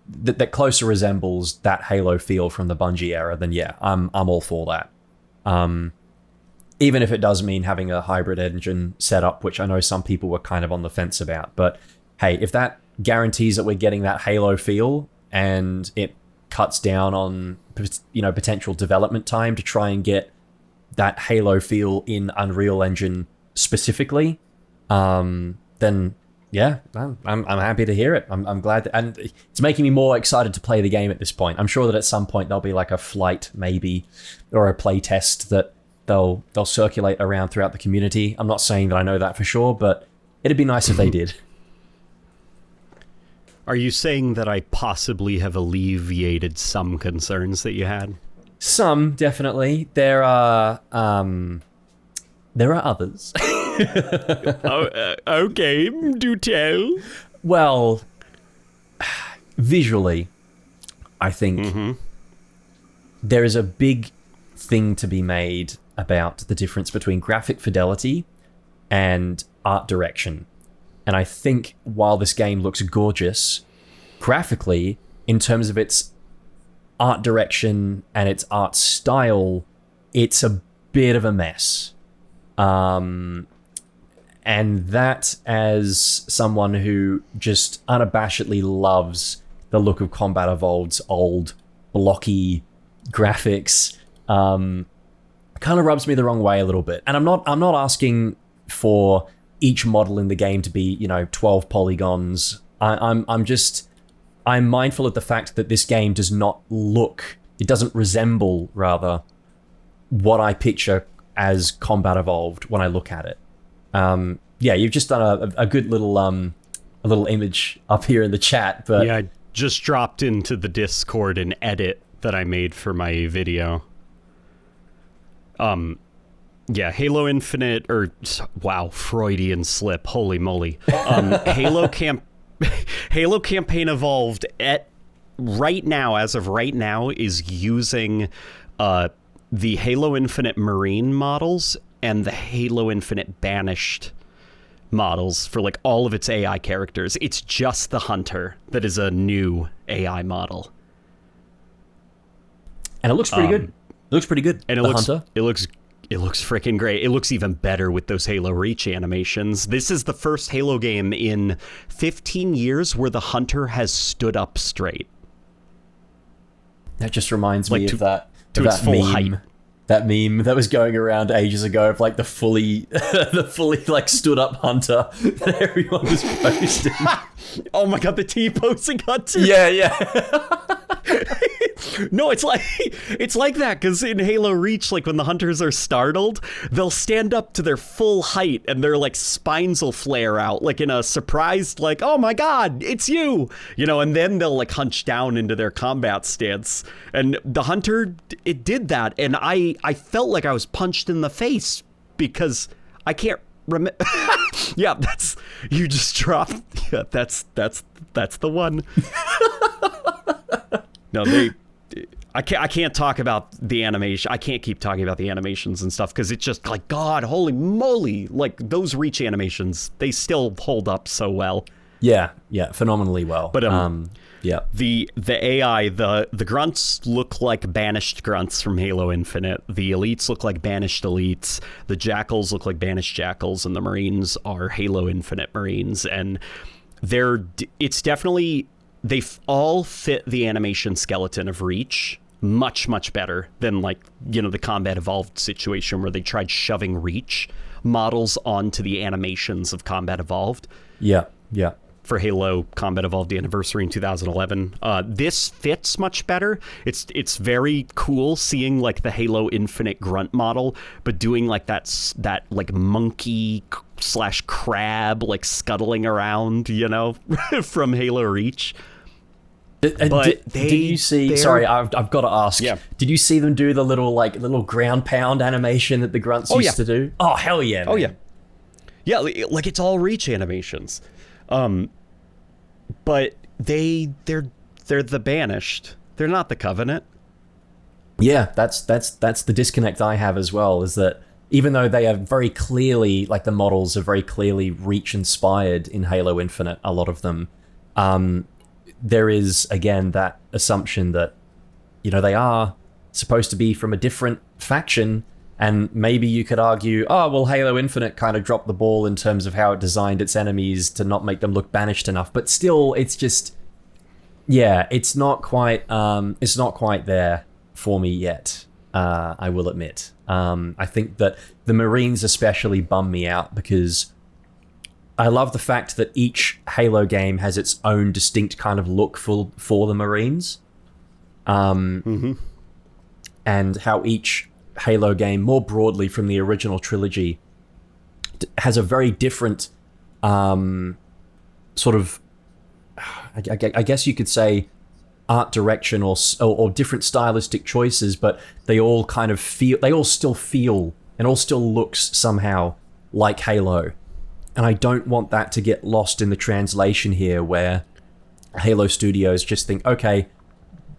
that closer resembles that Halo feel from the Bungie era, then yeah, I'm all for that. Even if it does mean having a hybrid engine setup, which I know some people were kind of on the fence about. But hey, if that guarantees that we're getting that Halo feel and it cuts down on, you know, potential development time to try and get that Halo feel in Unreal Engine specifically, then yeah, I'm happy to hear it. I'm glad that, and it's making me more excited to play the game at this point. I'm sure that at some point there'll be like a flight maybe or a play test that they'll circulate around throughout the community. I'm not saying that I know that for sure, but it'd be nice if they did. Are you saying that I possibly have alleviated some concerns that you had? Some, definitely. There are others. Okay, do tell. Well, visually, I think there is a big thing to be made about the difference between graphic fidelity and art direction. And I think while this game looks gorgeous, graphically, in terms of its art direction and its art style, it's a bit of a mess. And that, as someone who just unabashedly loves the look of Combat Evolved's old blocky graphics, kind of rubs me the wrong way a little bit. And I'm not asking for each model in the game to be, you know, 12 polygons. I'm mindful of the fact that this game does not look, it doesn't resemble, rather, what I picture as Combat Evolved when I look at it. Yeah, you've just done a good little image up here in the chat, but yeah, I just dropped into the Discord an edit that I made for my video. Yeah, Halo Infinite, or wow, Freudian slip, holy moly. Halo Campaign Evolved at right now, as of right now, is using the Halo Infinite Marine models and the Halo Infinite Banished models for like all of its AI characters. It's just the Hunter that is a new AI model. And it looks pretty good. It looks pretty good. And Hunter. It looks freaking great. It looks even better with those Halo Reach animations. This is the first Halo game in 15 years where the Hunter has stood up straight. That just reminds me of that to its full height. That meme that was going around ages ago of like the fully like stood up hunter that everyone was posting. Oh my god, the T-posing hunter. Yeah. No, it's like that, because in Halo Reach, like when the hunters are startled, they'll stand up to their full height and their like spines will flare out, like in a surprised, like, oh my god, it's you, and then they'll like hunch down into their combat stance. And the hunter, it did that, and I felt like I was punched in the face because I can't remember. Yeah, you just dropped. Yeah, that's the one. No, I can't talk about the animation. I can't keep talking about the animations and stuff because it's just like, God, holy moly! Like those Reach animations, they still hold up so well. Yeah, phenomenally well. But yeah, the AI, the grunts look like banished grunts from Halo Infinite. The elites look like banished elites. The jackals look like banished jackals, and the Marines are Halo Infinite Marines. And it's definitely, they all fit the animation skeleton of Reach much better than like the Combat Evolved situation where they tried shoving Reach models onto the animations of Combat Evolved. Yeah. For Halo Combat Evolved Anniversary in 2011. This fits much better. It's very cool seeing like the Halo Infinite grunt model, but doing like that like monkey / crab like scuttling around, from Halo Reach. Did you see? Sorry, I've got to ask. Yeah. Did you see them do the little ground pound animation that the grunts used to do? Oh hell yeah! Man. Oh yeah. Yeah, like it's all Reach animations. But they're the banished. They're not the Covenant. Yeah, that's the disconnect I have as well, is that even though they are very clearly, like the models are very clearly Reach inspired in Halo Infinite, a lot of them, there is again that assumption that they are supposed to be from a different faction. And maybe you could argue, oh, well, Halo Infinite kind of dropped the ball in terms of how it designed its enemies to not make them look banished enough. But still, it's just, it's not quite there for me yet, I will admit. I think that the Marines especially bum me out because I love the fact that each Halo game has its own distinct kind of look for the Marines. And how each Halo game, more broadly from the original trilogy, has a very different sort of, I guess you could say, art direction or different stylistic choices, but they all kind of still feel and all still looks somehow like Halo. And I don't want that to get lost in the translation here, where Halo Studios just think, okay,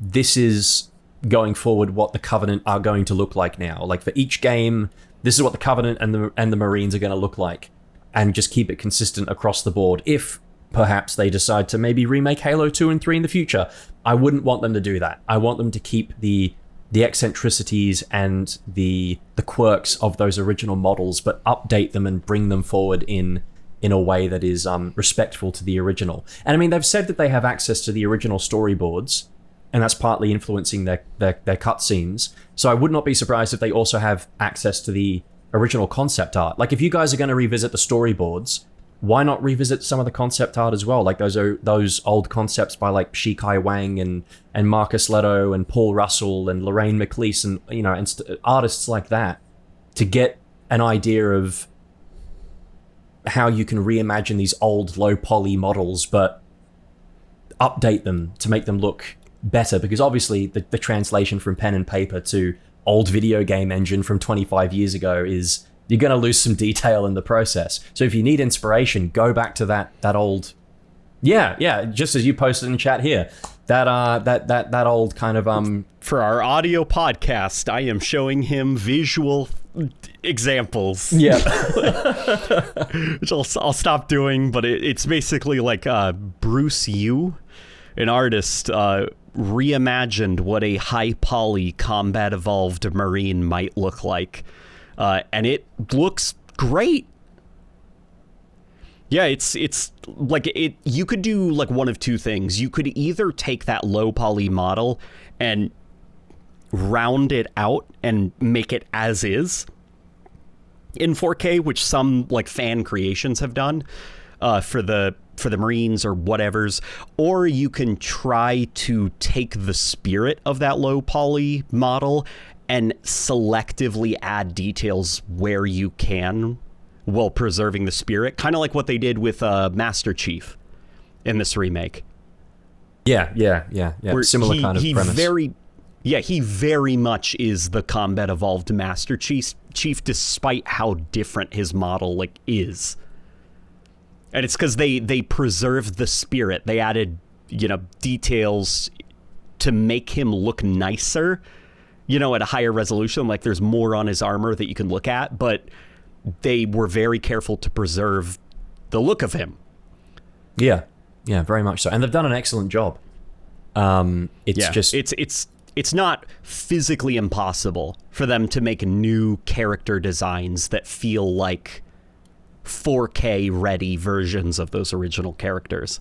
this is going forward what the Covenant are going to look like now. Like for each game, this is what the Covenant and the Marines are going to look like, and just keep it consistent across the board. If perhaps they decide to maybe remake Halo 2 and 3 in the future, I wouldn't want them to do that. I want them to keep the eccentricities and the quirks of those original models, but update them and bring them forward in a way that is respectful to the original. And I mean, they've said that they have access to the original storyboards, and that's partly influencing their cutscenes. So I would not be surprised if they also have access to the original concept art. Like if you guys are going to revisit the storyboards, why not revisit some of the concept art as well? Like those old concepts by like Shikai Wang and Marcus Leto and Paul Russell and Lorraine McLeese and artists like that, to get an idea of how you can reimagine these old low poly models, but update them to make them look better, because obviously the translation from pen and paper to old video game engine from 25 years ago is, you're going to lose some detail in the process. So if you need inspiration, go back to that old, just as you posted in chat here, that old kind of For our audio podcast, I am showing him visual examples. Yeah. Which I'll stop doing, but it's basically like Bruce Yu, an artist, reimagined what a high poly Combat Evolved Marine might look like. And it looks great. Yeah, it's like it. You could do like one of two things. You could either take that low poly model and round it out and make it as is in 4K, which some like fan creations have done for the Marines or whatever's, or you can try to take the spirit of that low poly model and selectively add details where you can while preserving the spirit, kind of like what they did with Master Chief in this remake. Yeah. Similar kind of premise. He very much is the combat evolved Master Chief, despite how different his model is. And it's because they preserved the spirit. They added, details to make him look nicer, at a higher resolution. Like there's more on his armor that you can look at, but they were very careful to preserve the look of him. Yeah, very much so. And they've done an excellent job. It's not physically impossible for them to make new character designs that feel like 4K ready versions of those original characters.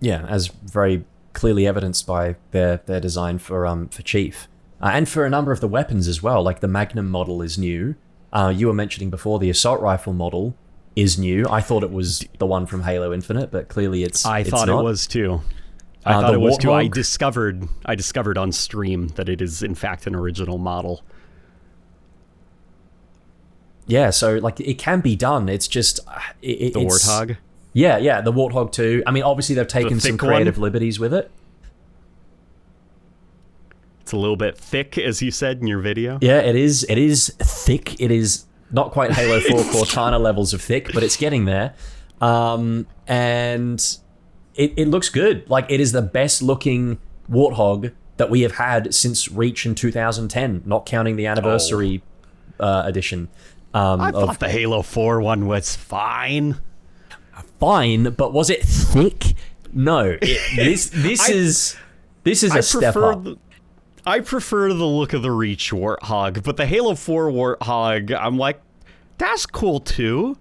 Yeah, as very clearly evidenced by their design for Chief. And for a number of the weapons as well, like the Magnum model is new. You were mentioning before the assault rifle model is new. I thought it was the one from Halo Infinite, but clearly it's not. I thought it was too. I discovered on stream that it is in fact an original model. Yeah, so like it can be done. It's just the Warthog. Yeah, the Warthog too. I mean, obviously they've taken some creative liberties with it. It's a little bit thick, as you said in your video. Yeah, it is. It is thick. It is not quite Halo 4 Cortana levels of thick, but it's getting there. And it looks good. Like, it is the best looking Warthog that we have had since Reach in 2010, not counting the anniversary edition. I thought the Halo 4 one was fine. Fine, but was it thick? No. This is a step up. I prefer the look of the Reach Warthog, but the Halo 4 Warthog, I'm like, that's cool too.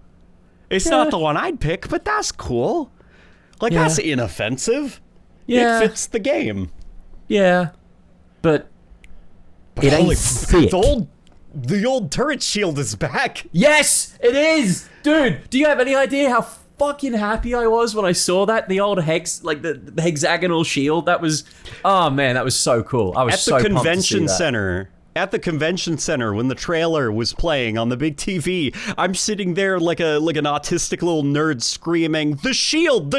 It's not the one I'd pick, but that's cool. Like, that's inoffensive. Yeah. It fits the game. Yeah. But it ain't thick. The old turret shield is back. Yes, it is! Dude, do you have any idea how fucking happy I was when I saw that? The old hex, like the hexagonal shield. That was, oh man, that was so cool. I was so pumped to see that. At the convention center, when the trailer was playing on the big TV, I'm sitting there like an autistic little nerd screaming, the shield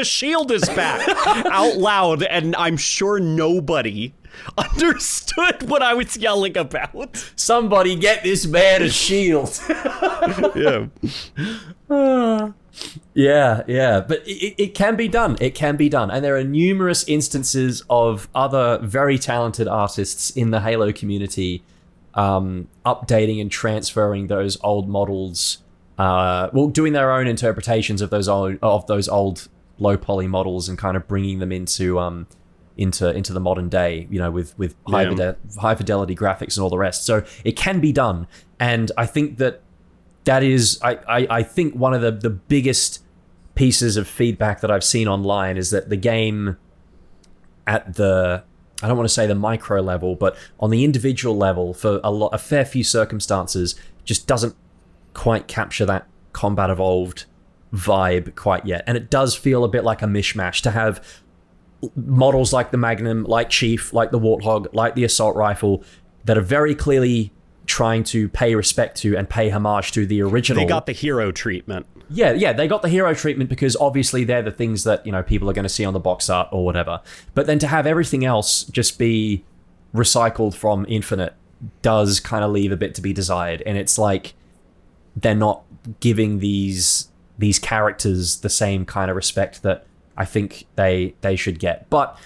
is back!" out loud, and I'm sure nobody understood what I was yelling about. Somebody get this man a shield. Yeah. But it can be done. It can be done. And there are numerous instances of other very talented artists in the Halo community updating and transferring those old models, doing their own interpretations of those old low poly models and kind of bringing them into the modern day, with high fidelity graphics and all the rest. So it can be done. And I think that is, I think one of the biggest pieces of feedback that I've seen online is that the game at the, I don't want to say the micro level, but on the individual level, for a fair few circumstances, just doesn't quite capture that combat evolved vibe quite yet. And it does feel a bit like a mishmash to have models like the Magnum, like Chief, like the Warthog, like the assault rifle, that are very clearly trying to pay respect to and pay homage to the original. They got the hero treatment. Yeah, they got the hero treatment because obviously they're the things that, people are going to see on the box art or whatever. But then to have everything else just be recycled from Infinite does kind of leave a bit to be desired. And it's like they're not giving these characters the same kind of respect that I think they should get. But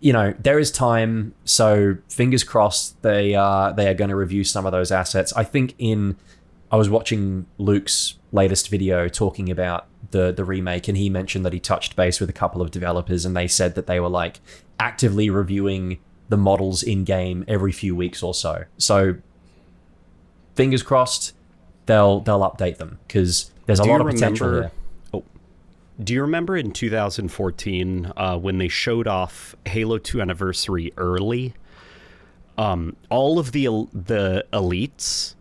there is time, so fingers crossed they are going to review some of those assets. I think I was watching Luke's latest video talking about the remake, and he mentioned that he touched base with a couple of developers, and they said that they were like actively reviewing the models in game every few weeks or so. So fingers crossed they'll update them, because there's a lot of potential here. Do you remember in 2014 when they showed off Halo 2 Anniversary early? all of the elites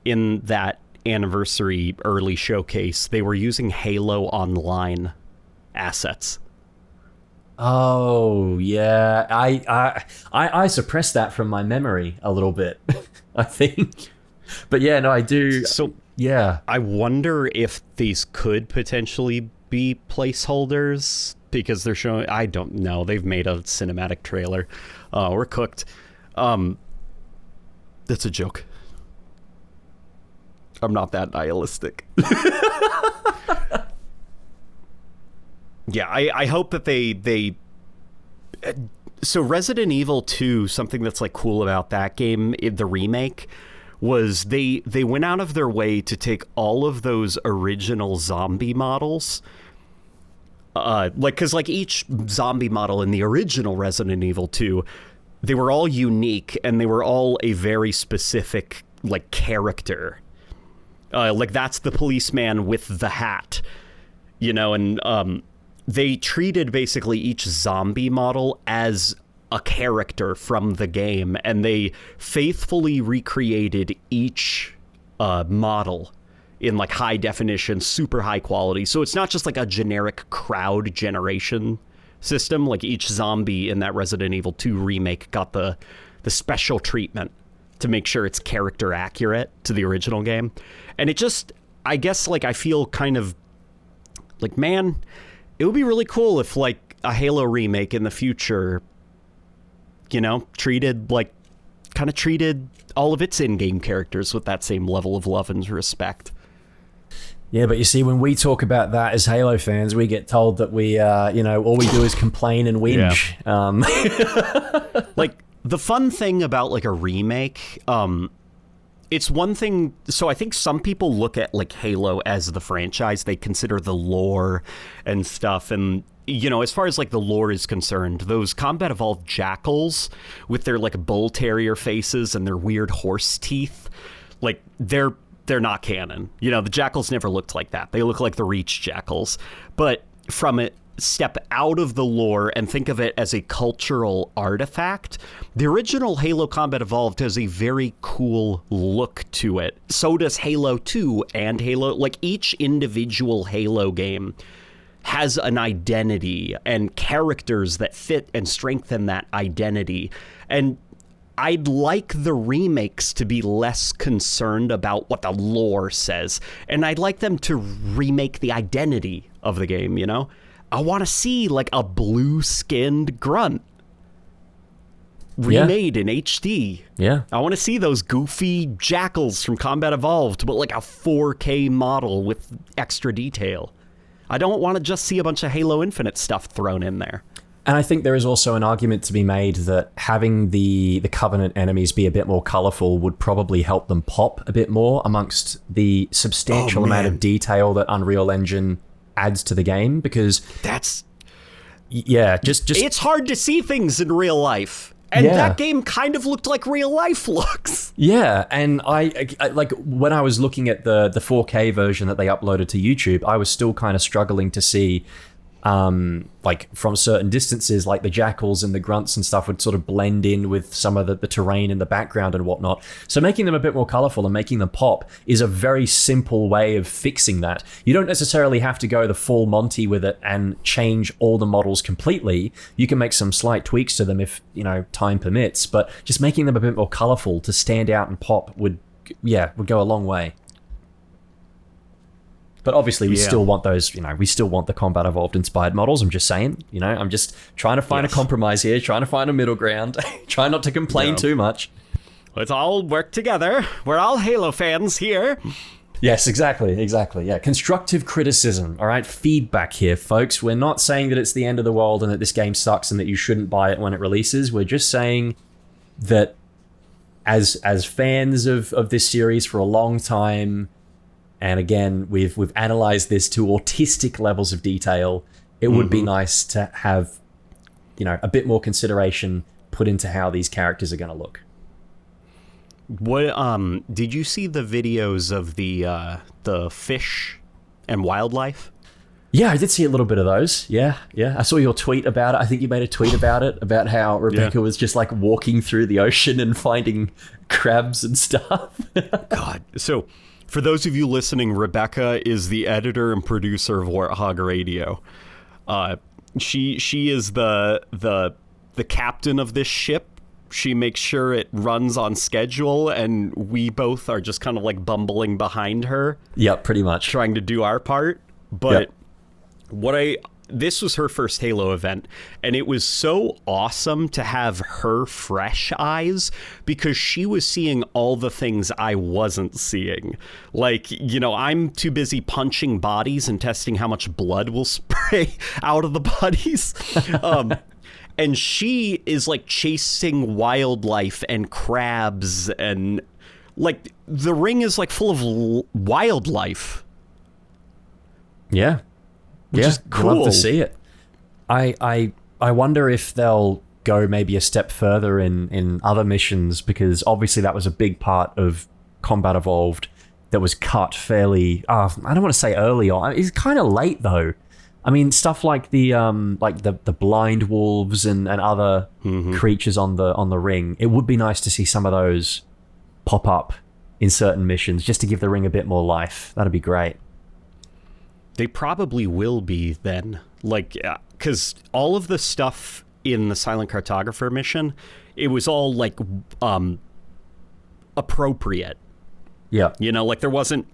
in that anniversary early showcase, they were using Halo Online assets. Oh yeah, I suppressed that from my memory a little bit, I think. But yeah, no, I do. So yeah, I wonder if these could potentially be placeholders because they're showing. I don't know. They've made a cinematic trailer. We're cooked. That's a joke. I'm not that nihilistic. Yeah, I hope that they so Resident Evil 2, something that's like cool about that game, the remake, was they went out of their way to take all of those original zombie models, because each zombie model in the original Resident Evil 2, they were all unique and they were all a very specific character. That's the policeman with the hat, and they treated basically each zombie model as a character from the game, and they faithfully recreated each model in high definition, super high quality. So it's not just a generic crowd generation system. Each zombie in that Resident Evil 2 remake got the special treatment to make sure it's character accurate to the original game. And it just, I guess, I feel kind of man, it would be really cool if a Halo remake in the future, treated all of its in-game characters with that same level of love and respect. Yeah, but you see, when we talk about that as Halo fans, we get told that we, all we do is complain and whinge. Yeah. The fun thing about a remake, it's one thing. So I think some people look at Halo as the franchise. They consider the lore and stuff. And, as far as the lore is concerned, those Combat Evolved jackals with their bull terrier faces and their weird horse teeth, they're not canon. The jackals never looked like that. They look like the Reach jackals. But from it, step out of the lore and think of it as a cultural artifact. The original Halo Combat Evolved has a very cool look to it. So does Halo 2 and Halo. Each individual Halo game has an identity and characters that fit and strengthen that identity. And I'd like the remakes to be less concerned about what the lore says. And I'd like them to remake the identity of the game, I want to see a blue-skinned grunt remade in HD. Yeah. I want to see those goofy jackals from Combat Evolved, but a 4K model with extra detail. I don't want to just see a bunch of Halo Infinite stuff thrown in there. And I think there is also an argument to be made that having the Covenant enemies be a bit more colorful would probably help them pop a bit more amongst the substantial amount of detail that Unreal Engine adds to the game, because that's just it's hard to see things in real life, and that game kind of looked like real life looks. And I when I was looking at the 4K version that they uploaded to YouTube, I was still kind of struggling to see from certain distances, the jackals and the grunts and stuff would sort of blend in with some of the terrain in the background and whatnot. So making them a bit more colorful and making them pop is a very simple way of fixing that. You don't necessarily have to go the full Monty with it and change all the models completely. You can make some slight tweaks to them if, time permits, but just making them a bit more colorful to stand out and pop would go a long way. But obviously, we still want those, we still want the Combat Evolved inspired models. I'm just saying, I'm just trying to find a compromise here, trying to find a middle ground, try not to complain too much. Let's all work together. We're all Halo fans here. Yes, exactly. Yeah, constructive criticism, all right? Feedback here, folks. We're not saying that it's the end of the world and that this game sucks and that you shouldn't buy it when it releases. We're just saying that as fans of this series for a long time, and again, we've analyzed this to autistic levels of detail. It would be nice to have, a bit more consideration put into how these characters are going to look. What did you see the videos of the fish and wildlife? Yeah, I did see a little bit of those. Yeah. I saw your tweet about it. I think you made a tweet about it, about how Rebecca was just like walking through the ocean and finding crabs and stuff. God. So, for those of you listening, Rebecca is the editor and producer of Warthog Radio. She is the captain of this ship. She makes sure it runs on schedule, and we both are just kind of like bumbling behind her. Yep, pretty much. Trying to do our part. But this was her first Halo event, and it was so awesome to have her fresh eyes because she was seeing all the things I wasn't seeing. Like, you know, I'm too busy punching bodies and testing how much blood will spray out of the bodies. And she is like chasing wildlife and crabs, and like the ring is like full of wildlife. Yeah. Which is cool. I'd love to see it. I wonder if they'll go maybe a step further in other missions, because obviously that was a big part of Combat Evolved that was cut fairly, I don't want to say early on. It's kind of late though. I mean, stuff like the blind wolves and other creatures on the ring. It would be nice to see some of those pop up in certain missions just to give the ring a bit more life. That'd be great. They probably will be then, like, because all of the stuff in the Silent Cartographer mission, it was all like appropriate. Yeah, you know, like there wasn't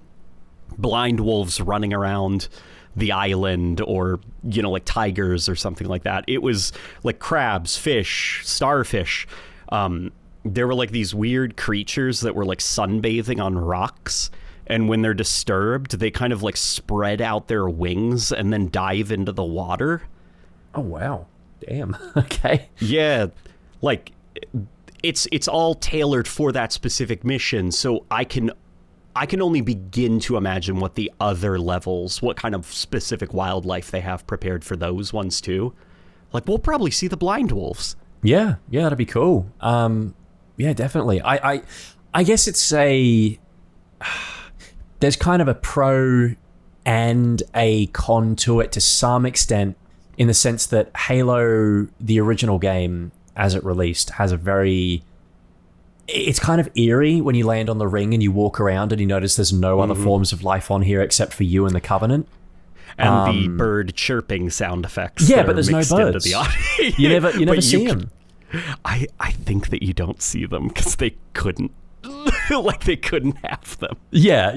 blind wolves running around the island, or, you know, like tigers or something like that. It was like crabs, fish, starfish. There were like these weird creatures that were like sunbathing on rocks, and when they're disturbed, they kind of like spread out their wings and then dive into the water. Oh wow. Damn. Okay. Yeah, like it's all tailored for that specific mission, so I can only begin to imagine what the other levels, what kind of specific wildlife they have prepared for those ones too. Like, we'll probably see the blind wolves. Yeah, that'd be cool. Yeah, definitely. I guess it's there's kind of a pro and a con to it to some extent, in the sense that Halo, the original game as it released, has a very... It's kind of eerie when you land on the ring and you walk around and you notice there's no other forms of life on here except for you and the Covenant. And the bird chirping sound effects. Yeah, but there's no birds. You never see them. I think that you don't see them because they couldn't. Like, they couldn't have them. Yeah.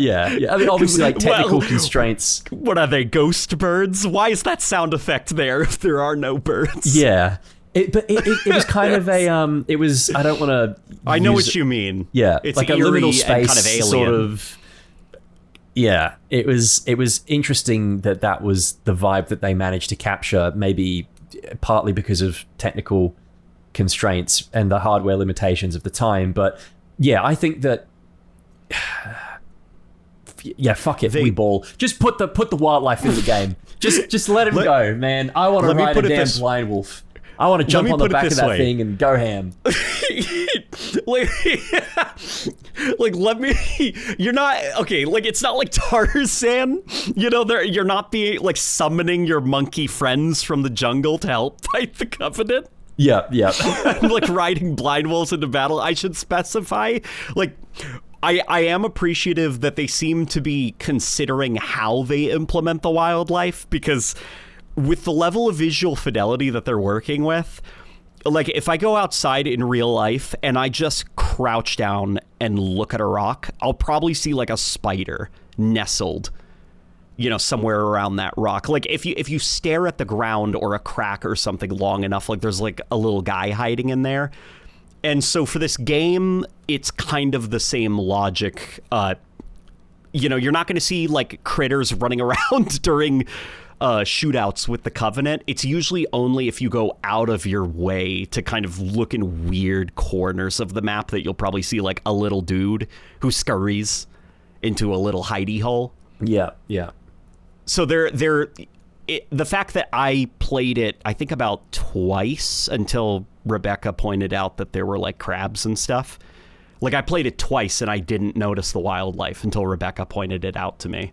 I mean, obviously, like, technical constraints. What are they, ghost birds? Why is that sound effect there if there are no birds? Yeah. But it was kind of a it was, I don't want to. I know what you mean. Yeah, it's like a liminal space kind of alien. Sort of. Yeah, it was interesting that was the vibe that they managed to capture. Maybe partly because of technical constraints and the hardware limitations of the time, but yeah, I think that. Yeah, fuck it, we ball. Just put the wildlife in the game. Just let him go, man. I want to ride a damn blind wolf. I want to jump on the back of that thing and go ham. like, let me... You're not... Okay, like, it's not like Tarzan. You know, you're not like summoning your monkey friends from the jungle to help fight the Covenant. Yeah. I'm like riding blind wolves into battle. I should specify, like... I am appreciative that they seem to be considering how they implement the wildlife, because... with the level of visual fidelity that they're working with, like, if I go outside in real life and I just crouch down and look at a rock, I'll probably see like a spider nestled, you know, somewhere around that rock. Like, if you stare at the ground or a crack or something long enough, like, there's like a little guy hiding in there. And so for this game, it's kind of the same logic. You know, you're not going to see like critters running around during shootouts with the Covenant. It's usually only if you go out of your way to kind of look in weird corners of the map that you'll probably see like a little dude who scurries into a little hidey hole. Yeah. So the fact that I played it, I think about twice until Rebecca pointed out that there were like crabs and stuff. Like, I played it twice and I didn't notice the wildlife until Rebecca pointed it out to me.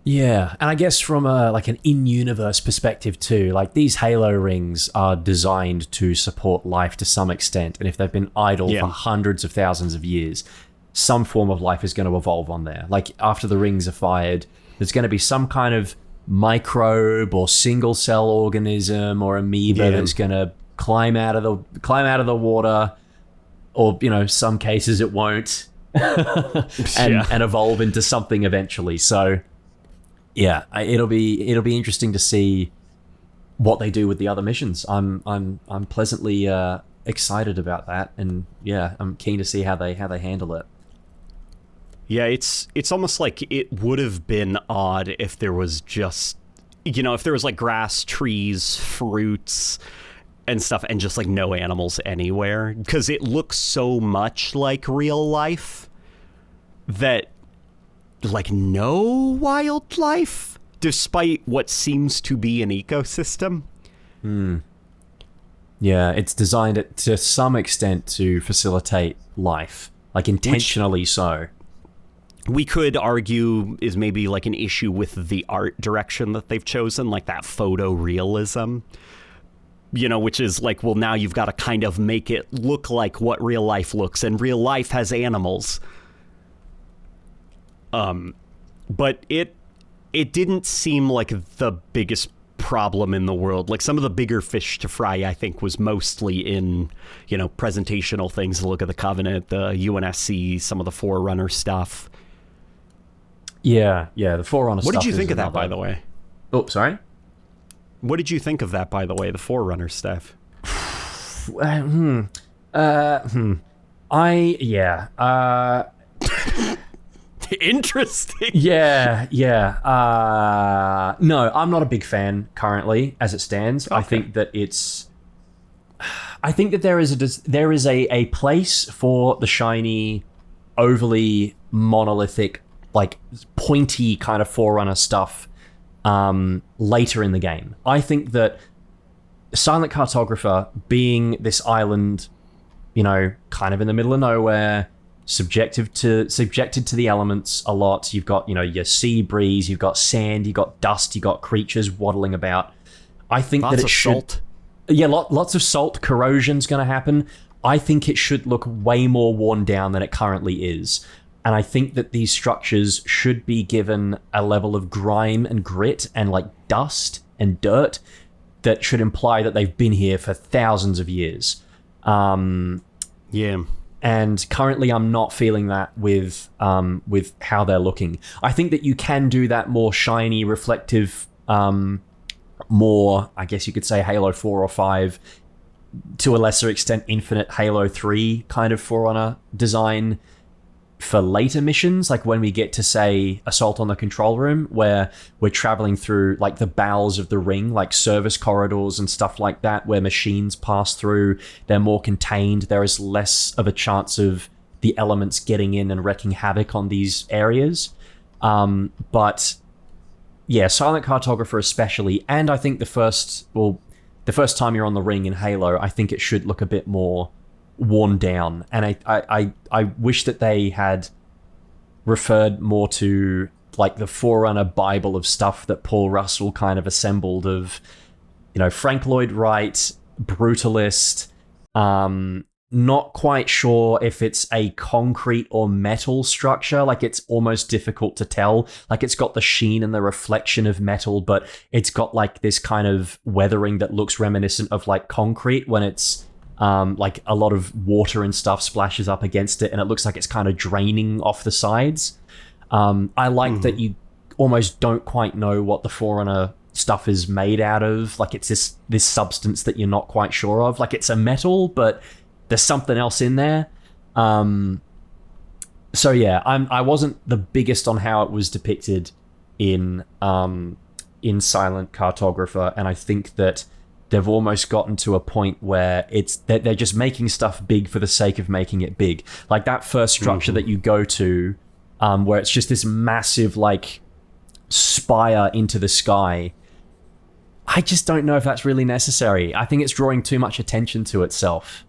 Yeah, and I guess from a like an in-universe perspective too, like these Halo rings are designed to support life to some extent, and if they've been idle for hundreds of thousands of years, some form of life is going to evolve on there. Like after the rings are fired, there's going to be some kind of microbe or single-cell organism or amoeba that's going to climb out of the water, or some cases it won't, and evolve into something eventually. So. Yeah, it'll be interesting to see what they do with the other missions. I'm pleasantly excited about that, and yeah, I'm keen to see how they handle it. Yeah, it's almost like it would have been odd if there was just if there was like grass, trees, fruits, and stuff, and just like no animals anywhere, because it looks so much like real life that. Like no wildlife, despite what seems to be an ecosystem. Yeah, it's designed it to some extent to facilitate life, like intentionally so. We could argue is maybe like an issue with the art direction that they've chosen, like that photorealism. Which is like, well, now you've got to kind of make it look like what real life looks, and real life has animals. But it didn't seem like the biggest problem in the world. Like some of the bigger fish to fry, I think, was mostly in, presentational things. Look at the Covenant, the UNSC, some of the Forerunner stuff. Yeah, the Forerunner stuff. What did you think of that, by the way? Oh, sorry? What did you think of that, by the way, the Forerunner stuff? Interesting. Yeah. No, I'm not a big fan currently as it stands. Okay. I think that there is a place for the shiny, overly monolithic, like pointy kind of Forerunner stuff later in the game. I think that Silent Cartographer, being this island, kind of in the middle of nowhere, subjected to the elements a lot. You've got, your sea breeze, you've got sand, you've got dust, you've got creatures waddling about. I think lots that it should... Salt. Yeah, lots of salt. Corrosion's going to happen. I think it should look way more worn down than it currently is. And I think that these structures should be given a level of grime and grit and like dust and dirt that should imply that they've been here for thousands of years. Yeah. And currently, I'm not feeling that with how they're looking. I think that you can do that more shiny, reflective, more, I guess you could say, Halo 4 or 5, to a lesser extent, Infinite Halo 3 kind of Forerunner design for later missions, like when we get to, say, Assault on the Control Room, where we're traveling through like the bowels of the ring, like service corridors and stuff like that, where machines pass through. They're more contained. There is less of a chance of the elements getting in and wreaking havoc on these areas. But yeah, Silent Cartographer especially, and I think the first time you're on the ring in Halo, I think it should look a bit more worn down, and I wish that they had referred more to like the Forerunner Bible of stuff that Paul Russell kind of assembled of, Frank Lloyd Wright, brutalist, not quite sure if it's a concrete or metal structure, like it's almost difficult to tell, like it's got the sheen and the reflection of metal, but it's got like this kind of weathering that looks reminiscent of like concrete when it's like a lot of water and stuff splashes up against it, and it looks like it's kind of draining off the sides. I like that you almost don't quite know what the Forerunner stuff is made out of. Like it's this substance that you're not quite sure of. Like it's a metal, but there's something else in there. So yeah, I wasn't the biggest on how it was depicted in Silent Cartographer, and I think that they've almost gotten to a point where they're just making stuff big for the sake of making it big. Like that first structure that you go to, where it's just this massive like spire into the sky. I just don't know if that's really necessary. I think it's drawing too much attention to itself.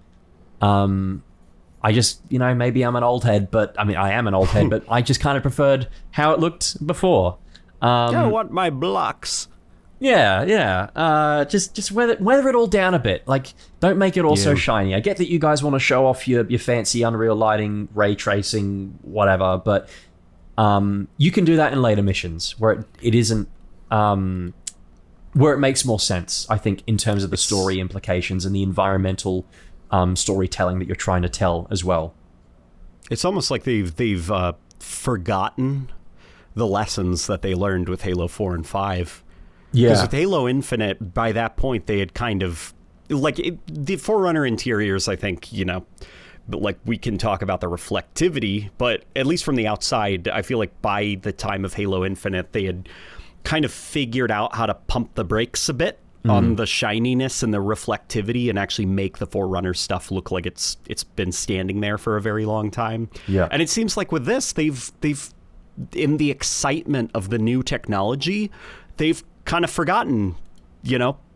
I just, maybe I'm an old head, but I mean, I am an old head, but I just kind of preferred how it looked before. I want my blocks. Yeah. Just weather it all down a bit. Like, don't make it all so shiny. I get that you guys want to show off your fancy Unreal lighting, ray tracing, whatever, but you can do that in later missions where it isn't, where it makes more sense, I think, in terms of the story implications and the environmental storytelling that you're trying to tell as well. It's almost like they've forgotten the lessons that they learned with Halo 4 and 5. Yeah. Because with Halo Infinite, by that point, they had kind of... the Forerunner interiors, I think, but like we can talk about the reflectivity, but at least from the outside, I feel like by the time of Halo Infinite, they had kind of figured out how to pump the brakes a bit on the shininess and the reflectivity and actually make the Forerunner stuff look like it's been standing there for a very long time. Yeah. And it seems like with this, they've in the excitement of the new technology, they've kind of forgotten,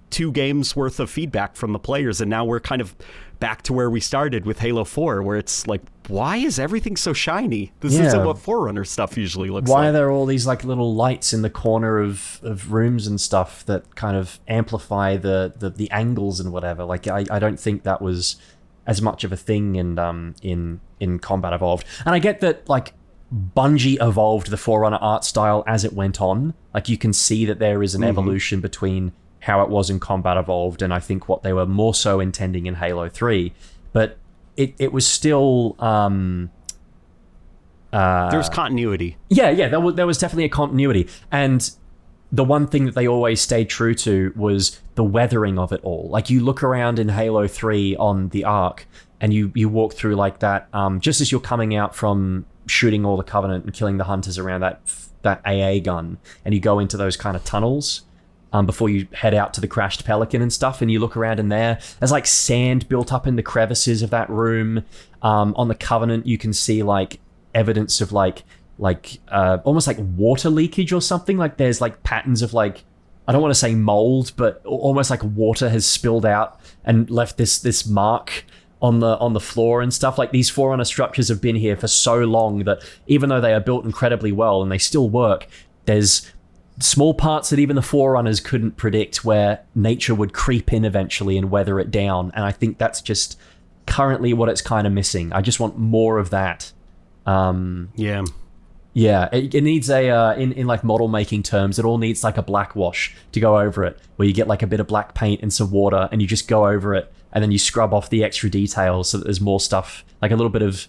2 games worth of feedback from the players, and now we're kind of back to where we started with Halo 4, where it's like, why is everything so shiny? This isn't what Forerunner stuff usually looks like. Why are there all these like little lights in the corner of rooms and stuff that kind of amplify the angles and whatever? Like, I don't think that was as much of a thing in Combat Evolved. And I get that, like, Bungie evolved the Forerunner art style as it went on. Like, you can see that there is an evolution between how it was in Combat Evolved and I think what they were more so intending in Halo 3. But it was still... There's continuity. Yeah, there was definitely a continuity. And the one thing that they always stayed true to was the weathering of it all. Like, you look around in Halo 3 on the Ark, and you walk through like that, just as you're coming out from shooting all the Covenant and killing the Hunters around that AA gun, and you go into those kind of tunnels before you head out to the crashed Pelican and stuff, and you look around in there's like sand built up in the crevices of that room. On the Covenant, you can see like evidence of like almost like water leakage or something. Like, there's like patterns of like, I don't want to say mold, but almost like water has spilled out and left this mark on the floor and stuff. Like, these Forerunner structures have been here for so long that even though they are built incredibly well and they still work, there's small parts that even the Forerunners couldn't predict where nature would creep in eventually and weather it down. And I think that's just currently what it's kind of missing. I just want more of that. Yeah, it needs in like model making terms, it all needs like a black wash to go over it, where you get like a bit of black paint and some water and you just go over it, and then you scrub off the extra details so that there's more stuff, like a little bit of,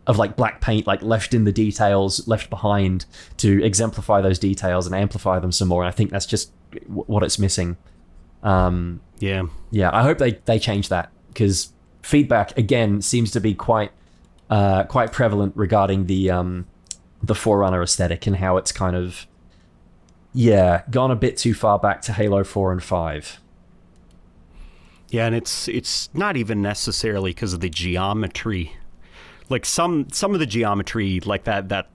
of like black paint, like left in the details, left behind to exemplify those details and amplify them some more. And I think that's just what it's missing. Yeah, I hope they change that, because feedback again seems to be quite prevalent regarding the Forerunner aesthetic and how it's kind of gone a bit too far back to Halo 4 and 5. Yeah, and it's not even necessarily because of the geometry. Like, some of the geometry, like that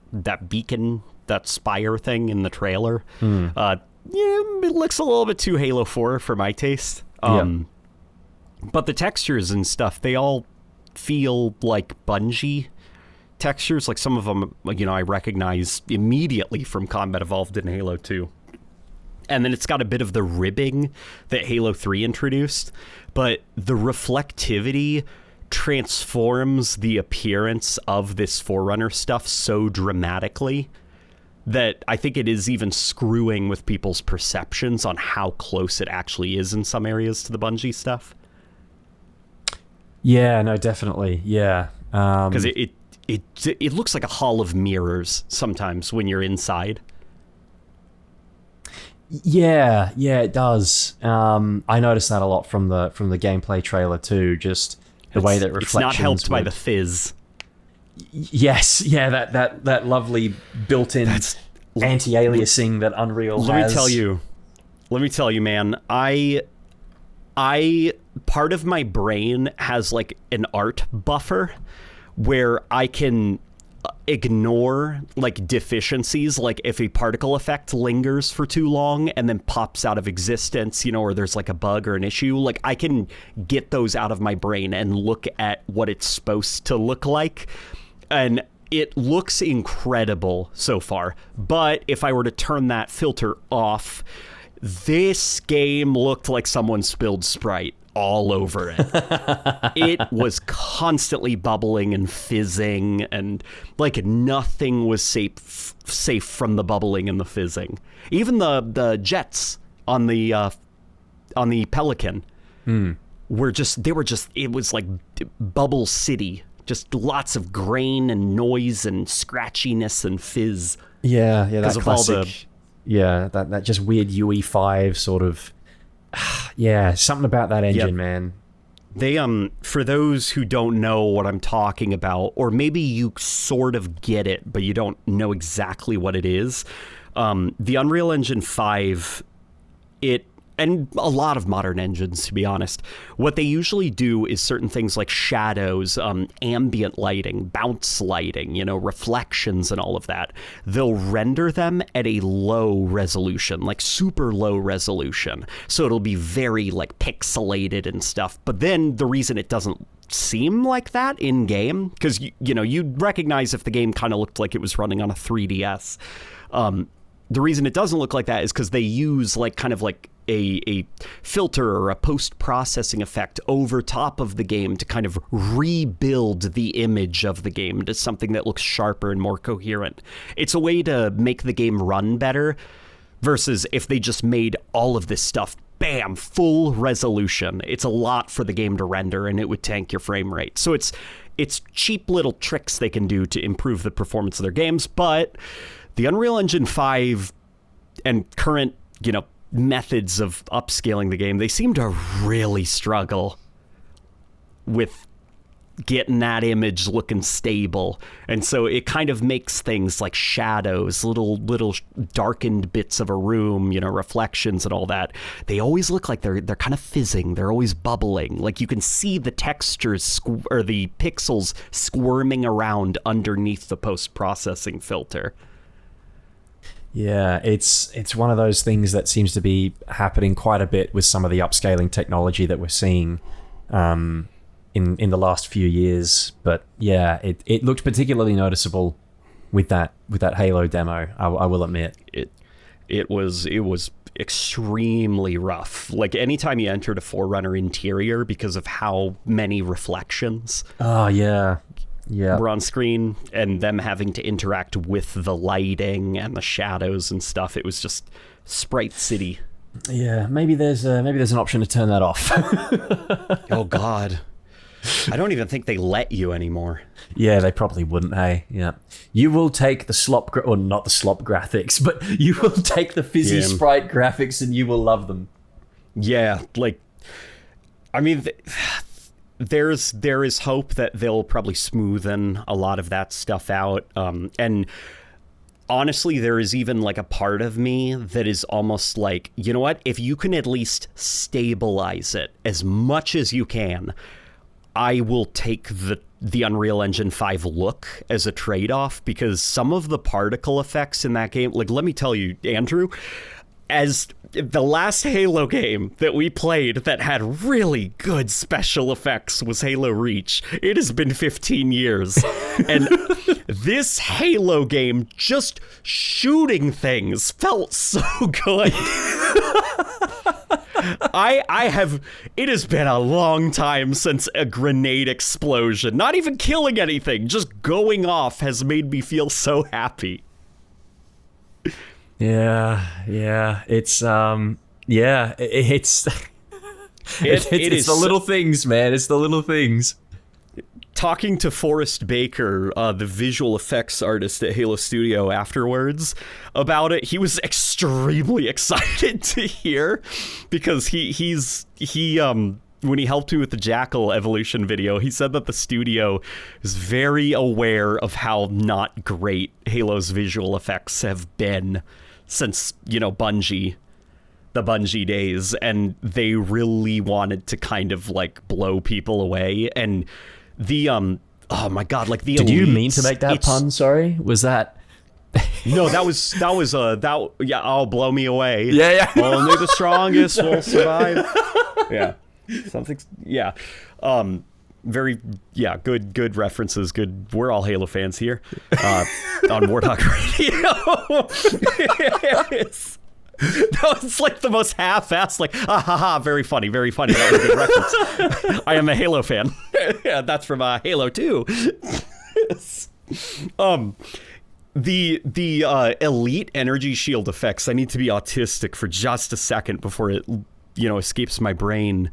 beacon, that spire thing in the trailer, it looks a little bit too Halo 4 for my taste. But the textures and stuff, they all feel like Bungie textures. Like, some of them, I recognize immediately from Combat Evolved in Halo 2. And then it's got a bit of the ribbing that Halo 3 introduced. But the reflectivity transforms the appearance of this Forerunner stuff so dramatically that I think it is even screwing with people's perceptions on how close it actually is in some areas to the Bungie stuff. Yeah, no, definitely. Yeah. Because it looks like a hall of mirrors sometimes when you're inside. Yeah, it does. I noticed that a lot from the gameplay trailer too. Just the way that reflections. It's not helped by the fizz. Yes, yeah, that lovely built-in anti-aliasing that Unreal has. Let me tell you, man. I part of my brain has like an art buffer where I can ignore like deficiencies, like if a particle effect lingers for too long and then pops out of existence, or there's like a bug or an issue, like I can get those out of my brain and look at what it's supposed to look like. And it looks incredible so far, but if I were to turn that filter off, this game looked like someone spilled Sprite all over it. It was constantly bubbling and fizzing, and like nothing was safe from the bubbling and the fizzing. Even the jets on the Pelican were just it was like Bubble City. Just lots of grain and noise and scratchiness and fizz. Yeah, that classic. That just weird UE5 sort of. Yeah, something about that engine, man. They for those who don't know what I'm talking about, or maybe you sort of get it, but you don't know exactly what it is. The Unreal Engine 5, and a lot of modern engines, to be honest, what they usually do is certain things like shadows, ambient lighting, bounce lighting, reflections and all of that. They'll render them at a low resolution, like super low resolution. So it'll be very like pixelated and stuff. But then the reason it doesn't seem like that in game, because you'd recognize if the game kind of looked like it was running on a 3DS. The reason it doesn't look like that is because they use like kind of like a filter or a post-processing effect over top of the game to kind of rebuild the image of the game to something that looks sharper and more coherent. It's a way to make the game run better versus if they just made all of this stuff, bam, full resolution. It's a lot for the game to render and it would tank your frame rate. So it's cheap little tricks they can do to improve the performance of their games, but the Unreal Engine 5 and current, methods of upscaling the game, they seem to really struggle with getting that image looking stable. And so it kind of makes things like shadows, little darkened bits of a room, reflections and all that. They always look like they're kind of fizzing. They're always bubbling. Like you can see the textures or the pixels squirming around underneath the post-processing filter. Yeah, it's one of those things that seems to be happening quite a bit with some of the upscaling technology that we're seeing in the last few years. But yeah, it looked particularly noticeable with that Halo demo. I will admit it was extremely rough. Like anytime you entered a Forerunner interior, because of how many reflections. Oh yeah. Were on screen and them having to interact with the lighting and the shadows and stuff. It was just Sprite City. Yeah, maybe there's an option to turn that off. Oh God, I don't even think they let you anymore. Yeah, they probably wouldn't. Hey, yeah, you will take the slop or not the slop graphics, but you will take the fizzy Sprite graphics and you will love them. Yeah, like, I mean. There is hope that they'll probably smoothen a lot of that stuff out. And honestly, there is even like a part of me that is almost like, you know what? If you can at least stabilize it as much as you can, I will take the Unreal Engine 5 look as a trade-off, because some of the particle effects in that game, like, let me tell you, Andrew, as the last Halo game that we played that had really good special effects was Halo Reach. It has been 15 years. And this Halo game, just shooting things, felt so good. It has been a long time since a grenade explosion, not even killing anything, just going off has made me feel so happy. Yeah, it's it's the little things, man. It's the little things. Talking to Forrest Baker, the visual effects artist at Halo Studio, afterwards about it, he was extremely excited to hear, because he when he helped me with the Jackal evolution video, he said that the studio is very aware of how not great Halo's visual effects have been since, Bungie, the Bungie days, and they really wanted to kind of like blow people away. And the oh my God, like the Did elites, you mean to make that pun? Sorry, was that? No, that was yeah. Oh, blow me away. Yeah. Only the strongest will survive. Yeah, something. Yeah. very, yeah, good references. Good. We're all Halo fans here on Warthog Radio. That was like the most half-assed, like, very funny. That was a good reference. I am a Halo fan. Yeah, that's from Halo 2. The elite energy shield effects, I need to be autistic for just a second before it, escapes my brain.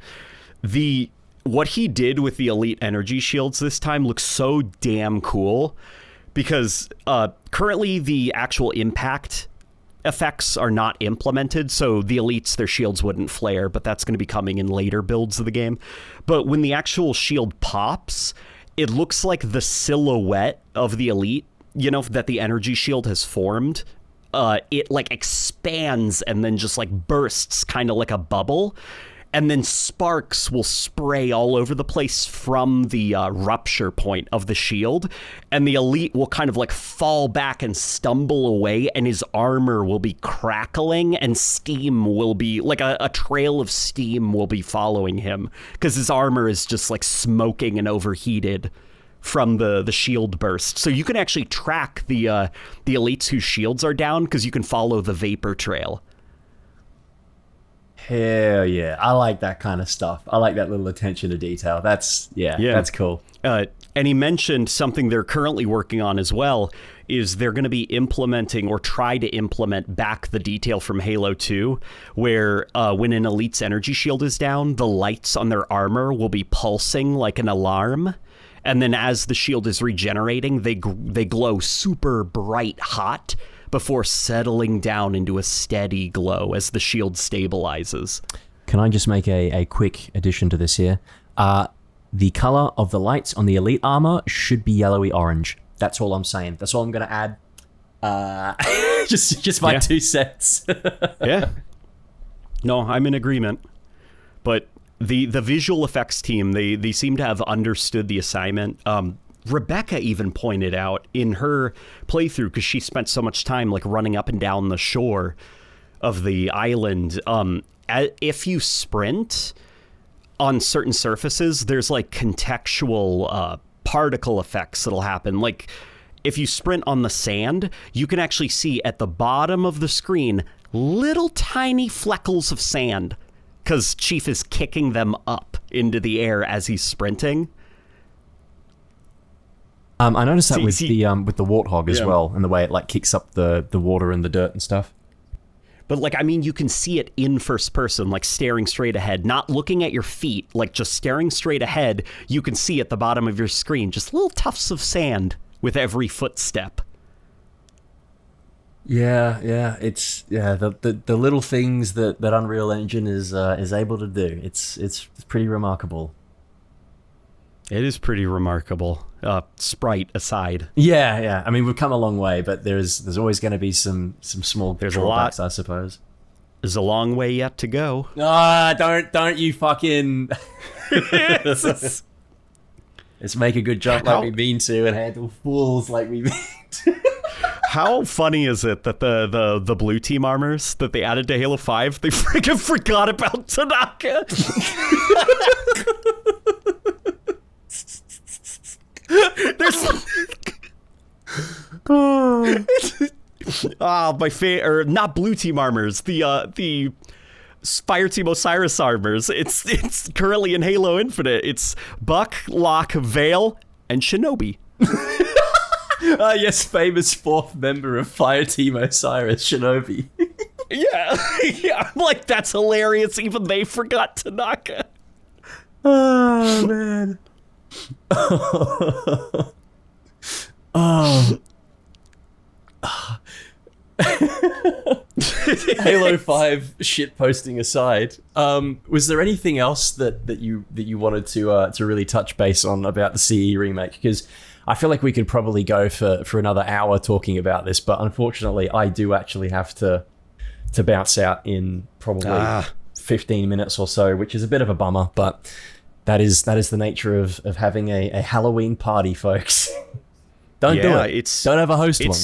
What he did with the elite energy shields this time looks so damn cool, because currently the actual impact effects are not implemented, so the elites, their shields wouldn't flare, but that's going to be coming in later builds of the game. But when the actual shield pops, it looks like the silhouette of the elite, that the energy shield has formed. It like expands and then just like bursts, kind of like a bubble. And then sparks will spray all over the place from the rupture point of the shield. And the elite will kind of like fall back and stumble away, and his armor will be crackling, and steam will be like a trail of steam will be following him, because his armor is just like smoking and overheated from the shield burst. So you can actually track the elites whose shields are down, because you can follow the vapor trail. Hell yeah. I like that kind of stuff. I like that little attention to detail. That's cool. And he mentioned something they're currently working on as well, is they're going to be implementing or try to implement back the detail from Halo 2, where when an elite's energy shield is down, the lights on their armor will be pulsing like an alarm. And then as the shield is regenerating, they glow super bright hot before settling down into a steady glow as the shield stabilizes. Can I just make a quick addition to this here? The color of the lights on the elite armor should be yellowy orange. That's all I'm saying. That's all I'm going to add. Just my 2 cents. Yeah. No, I'm in agreement. But the visual effects team, they seem to have understood the assignment. Rebecca even pointed out in her playthrough, because she spent so much time like running up and down the shore of the island, if you sprint on certain surfaces, there's like contextual particle effects that'll happen. Like if you sprint on the sand, you can actually see at the bottom of the screen little tiny fleckles of sand, because Chief is kicking them up into the air as he's sprinting. I noticed that with the Warthog as well, and the way it like kicks up the water and the dirt and stuff. But like, I mean, you can see it in first person, like staring straight ahead, not looking at your feet, like just staring straight ahead. You can see at the bottom of your screen just little tufts of sand with every footstep. Yeah, it's the little things that Unreal Engine is able to do. It's pretty remarkable. It is pretty remarkable, Sprite aside. Yeah. I mean, we've come a long way, but there's always going to be some small drawbacks, I suppose. There's a long way yet to go. Don't you fucking... Let's make a good jump like we mean to, and handle fools like we mean to. How funny is it that the blue team armors that they added to Halo 5, they freaking forgot about Tanaka? There's my favorite, or not blue team armors, the Fire Team Osiris armors. It's currently in Halo Infinite. It's Buck, Locke, Vale, and Shinobi. Yes, famous 4th member of Fire Team Osiris, Shinobi. Yeah, I'm like, that's hilarious. Even they forgot Tanaka. Oh, man. Halo 5 shit posting aside, was there anything else that you wanted to really touch base on about the CE remake? Because I feel like we could probably go for another hour talking about this, but unfortunately I do actually have to bounce out in probably 15 minutes or so, which is a bit of a bummer, but that is the nature of having a Halloween party, folks. Don't do it. Don't ever host one.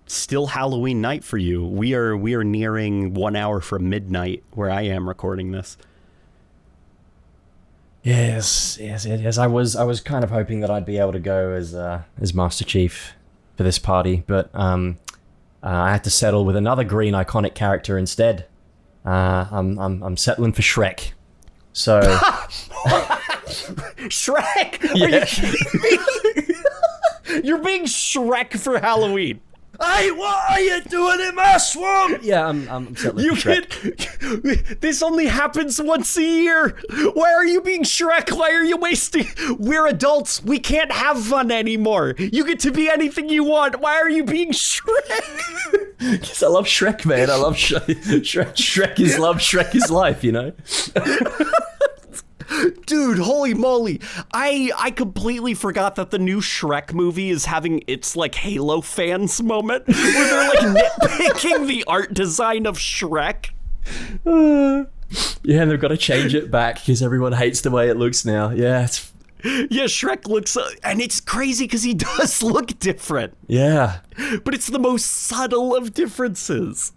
Still Halloween night for you. We are nearing 1 hour from midnight where I am recording this. Yes. I was kind of hoping that I'd be able to go as Master Chief for this party, but I had to settle with another green iconic character instead. I'm settling for Shrek. So Shrek. Yeah. You're being Shrek for Halloween. Hey, what are you doing in my swamp? Yeah, I'm settling You for Shrek. kid, this only happens once a year. Why are you being Shrek? Why are you wasting? We're adults. We can't have fun anymore. You get to be anything you want. Why are you being Shrek? Because I love Shrek, man. I love Shrek. Shrek is love. Shrek is life. You know. Dude, holy moly. I completely forgot that the new Shrek movie is having its like Halo fans moment where they're like nitpicking the art design of Shrek. Yeah, and they've got to change it back because everyone hates the way it looks now. Yeah, Yeah, Shrek looks, and it's crazy because he does look different, yeah. but it's the most subtle of differences.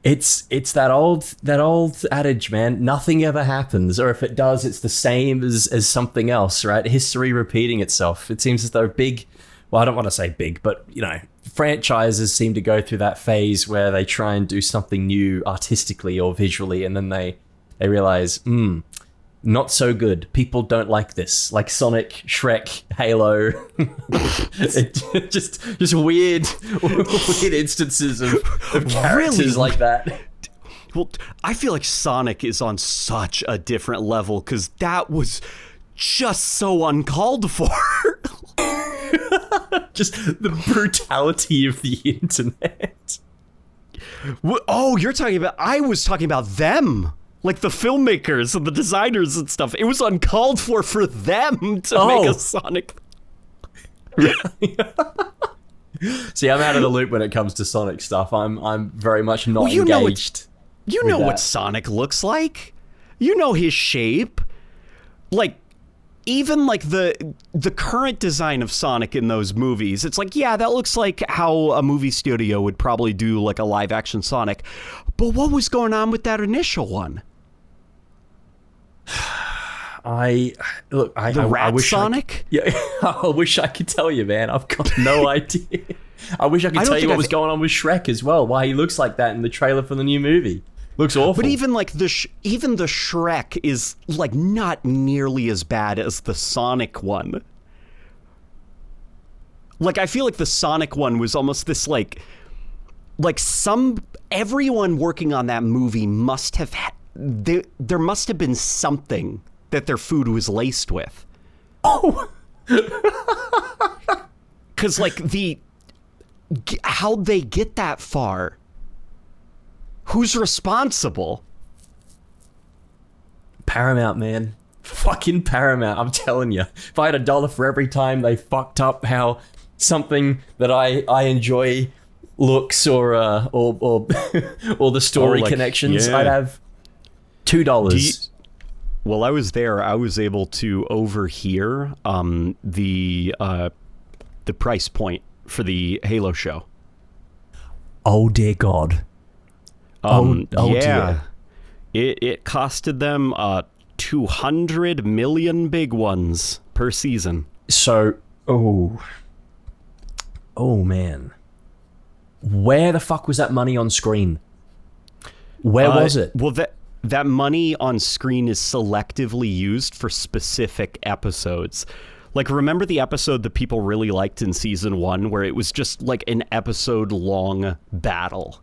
It's that old adage, man. Nothing ever happens, or if it does, it's the same as something else, right? History repeating itself. It seems as though I don't want to say big, but you know, franchises seem to go through that phase where they try and do something new artistically or visually, and then they realize, not so good. People don't like this. Like Sonic, Shrek, Halo. just weird instances of characters Really? like that. Well, I feel like Sonic is on such a different level because that was just so uncalled for. Just the brutality of the internet. Oh, I was talking about them. Like the filmmakers and the designers and stuff. It was uncalled for them to make a Sonic. See, I'm out of the loop when it comes to Sonic stuff. I'm very much not Well, engaged. You know what Sonic looks like. You know his shape. Like, even like the current design of Sonic in those movies, it's like, yeah, that looks like how a movie studio would probably do like a live action Sonic. But what was going on with that initial one? I wish Sonic? I wish I could tell you, man. I've got no idea. I wish I could tell you what was going on with Shrek as well. Why he looks like that in the trailer for the new movie. Looks awful. But even like the Shrek is like not nearly as bad as the Sonic one. Like I feel like the Sonic one was almost this like everyone working on that movie must have there must have been something that their food was laced with. Oh. Cuz like how'd they get that far? Who's responsible? Paramount, man. Fucking Paramount, I'm telling you. If I had $1 for every time they fucked up how something that I enjoy looks or the story connections, I'd have $2. Well, I was there. I was able to overhear the price point for the Halo show. Oh dear God. Yeah, dear. It costed them 200 million big ones per season. So, oh man, where the fuck was that money on screen? Where was it? Well, that money on screen is selectively used for specific episodes. Like, remember the episode that people really liked in season 1 where it was just like an episode long battle?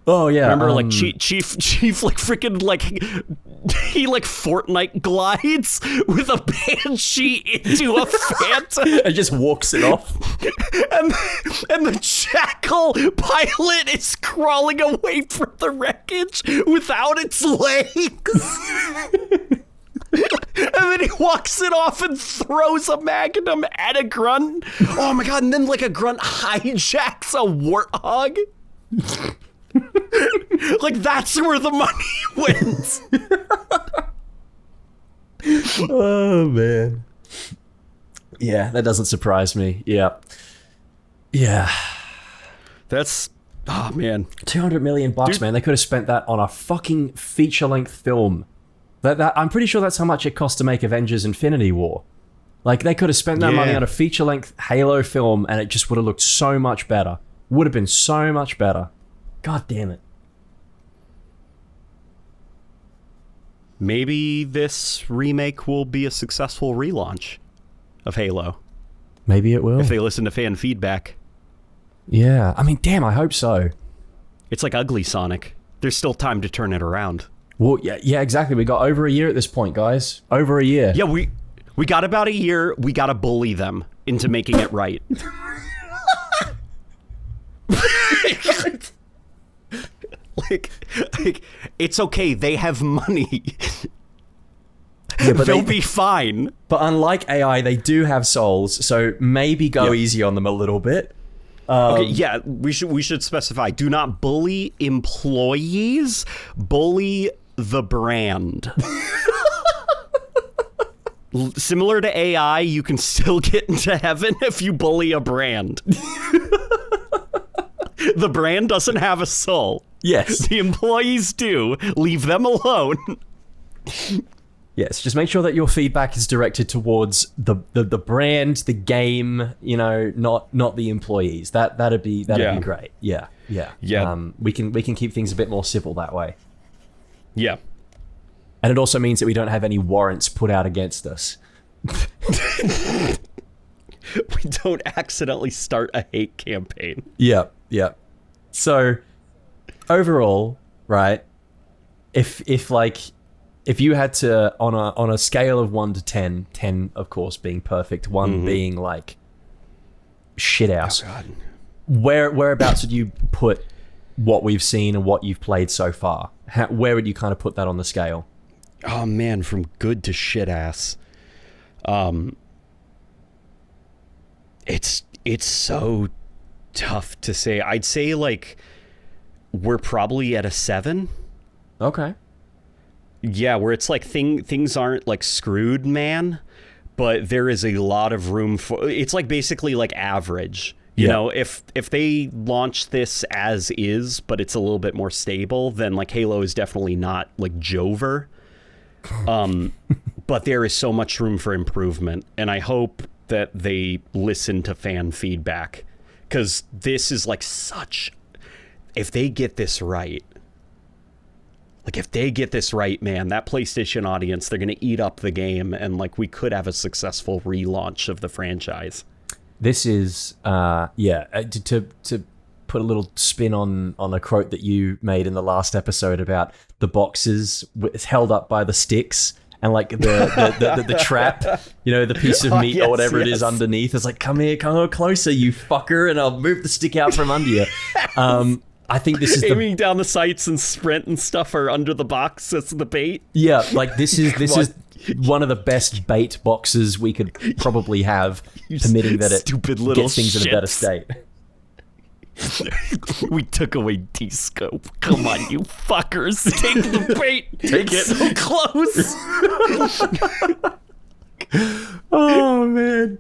Oh yeah, remember like Chief like freaking like he like Fortnite glides with a banshee into a phantom and just walks it off, and the jackal pilot is crawling away from the wreckage without its legs. And then he walks it off and throws a magnum at a grunt. Oh my god! And then like a grunt hijacks a warthog. Like that's where the money went. Oh man. Yeah, that doesn't surprise me. Yeah. That's man. $200 million, man. They could have spent that on a fucking feature-length film. I'm pretty sure that's how much it cost to make Avengers Infinity War. Like, they could have spent that money on a feature-length Halo film, and it just would have looked so much better. Would have been so much better. God damn it. Maybe this remake will be a successful relaunch of Halo. Maybe it will. If they listen to fan feedback. Yeah. I mean, damn, I hope so. It's like Ugly Sonic. There's still time to turn it around. Well, yeah, exactly. We got over a year at this point, guys. Over a year. Yeah, we got about a year. We got to bully them into making it right. like, it's okay. They have money. Yeah, but they'll be fine. But unlike AI, they do have souls, so maybe go easy on them a little bit. Okay, yeah, we should specify. Do not bully employees. Bully the brand. Similar to AI, you can still get into heaven if you bully a brand. The brand doesn't have a soul. Yes. The employees do. Leave them alone. Yes, just make sure that your feedback is directed towards the brand, the game, you know, not the employees. That'd be great. Yeah. We can keep things a bit more civil that way. Yeah. And it also means that we don't have any warrants put out against us. We don't accidentally start a hate campaign. Yeah. So overall, right, if you had to, on a scale of 1 to 10, 10 of course being perfect, 1 being like shit house, whereabouts would you put what we've seen and what you've played so far? Where would you kind of put that on the scale? Oh man, from good to shit ass. It's so tough to say. I'd say like we're probably at a 7. Okay. Yeah, where it's like things aren't like screwed, man, but there is a lot of room for. It's like basically like average. You know, if they launch this as is, but it's a little bit more stable, then like Halo is definitely not like Jover. But there is so much room for improvement, and I hope that they listen to fan feedback, because this is like such. If they get this right. Like, if they get this right, man, that PlayStation audience, they're going to eat up the game, and, like, we could have a successful relaunch of the franchise. This is, to put a little spin on a quote that you made in the last episode about the boxes held up by the sticks and, like, the trap, you know, the piece of meat or whatever it is underneath. It's like, come closer, you fucker, and I'll move the stick out from under you. I think this is aiming down the sights and sprint and stuff are under the box. That's the bait. Yeah, like this is one of the best bait boxes we could probably have, permitting that it gets things in a better state. We took away D-scope. Come on, you fuckers. Take the bait. Take it. So close. Oh, man.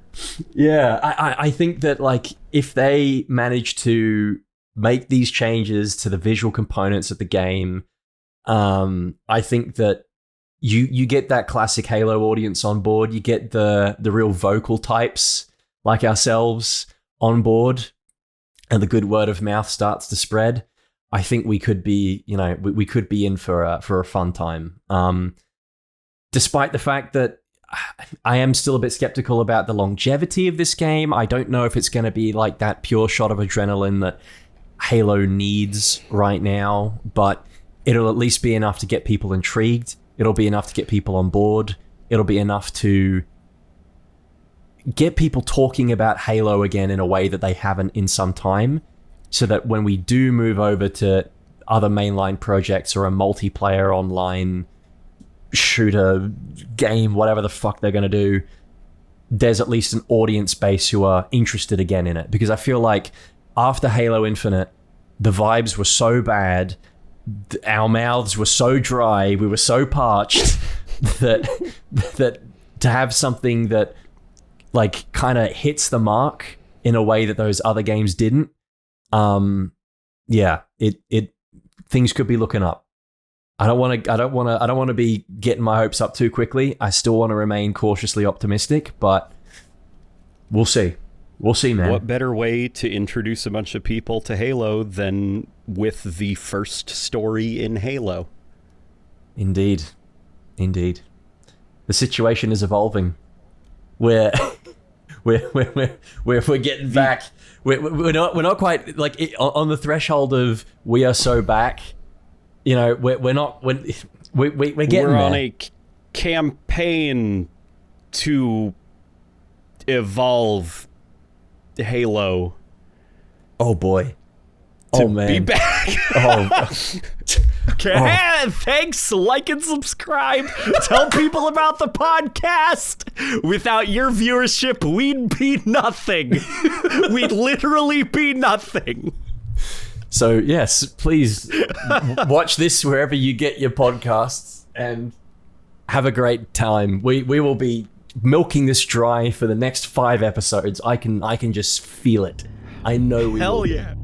Yeah, I think that, like, if they manage to make these changes to the visual components of the game, I think that you get that classic Halo audience on board. You get the real vocal types like ourselves on board, and the good word of mouth starts to spread. I think we could be, you know, we could be in for a fun time. Despite the fact that I am still a bit skeptical about the longevity of this game. I don't know if it's going to be like that pure shot of adrenaline that Halo needs right now, but it'll at least be enough to get people intrigued. It'll be enough to get people on board. It'll be enough to get people talking about Halo again in a way that they haven't in some time, so that when we do move over to other mainline projects or a multiplayer online shooter game, whatever the fuck they're going to do, there's at least an audience base who are interested again in it. Because I feel like after Halo Infinite, the vibes were so bad, our mouths were so dry, we were so parched that to have something that like kind of hits the mark in a way that those other games didn't, things could be looking up. I don't want to be getting my hopes up too quickly. I still want to remain cautiously optimistic, but we'll see. We'll see, man. What better way to introduce a bunch of people to Halo than with the first story in Halo? Indeed. The situation is evolving. We're getting back. We're not quite like on the threshold of we are so back. You know, we're getting We're there. on a campaign to evolve Halo. Oh boy. To Oh man. be back. Oh. Okay, thanks. Like and subscribe. Tell people about the podcast. Without your viewership, we'd be nothing. We'd literally be nothing. So yes, please watch this wherever you get your podcasts and have a great time. We will be milking this dry for the next 5 episodes. I can just feel it. I know we will. Hell yeah.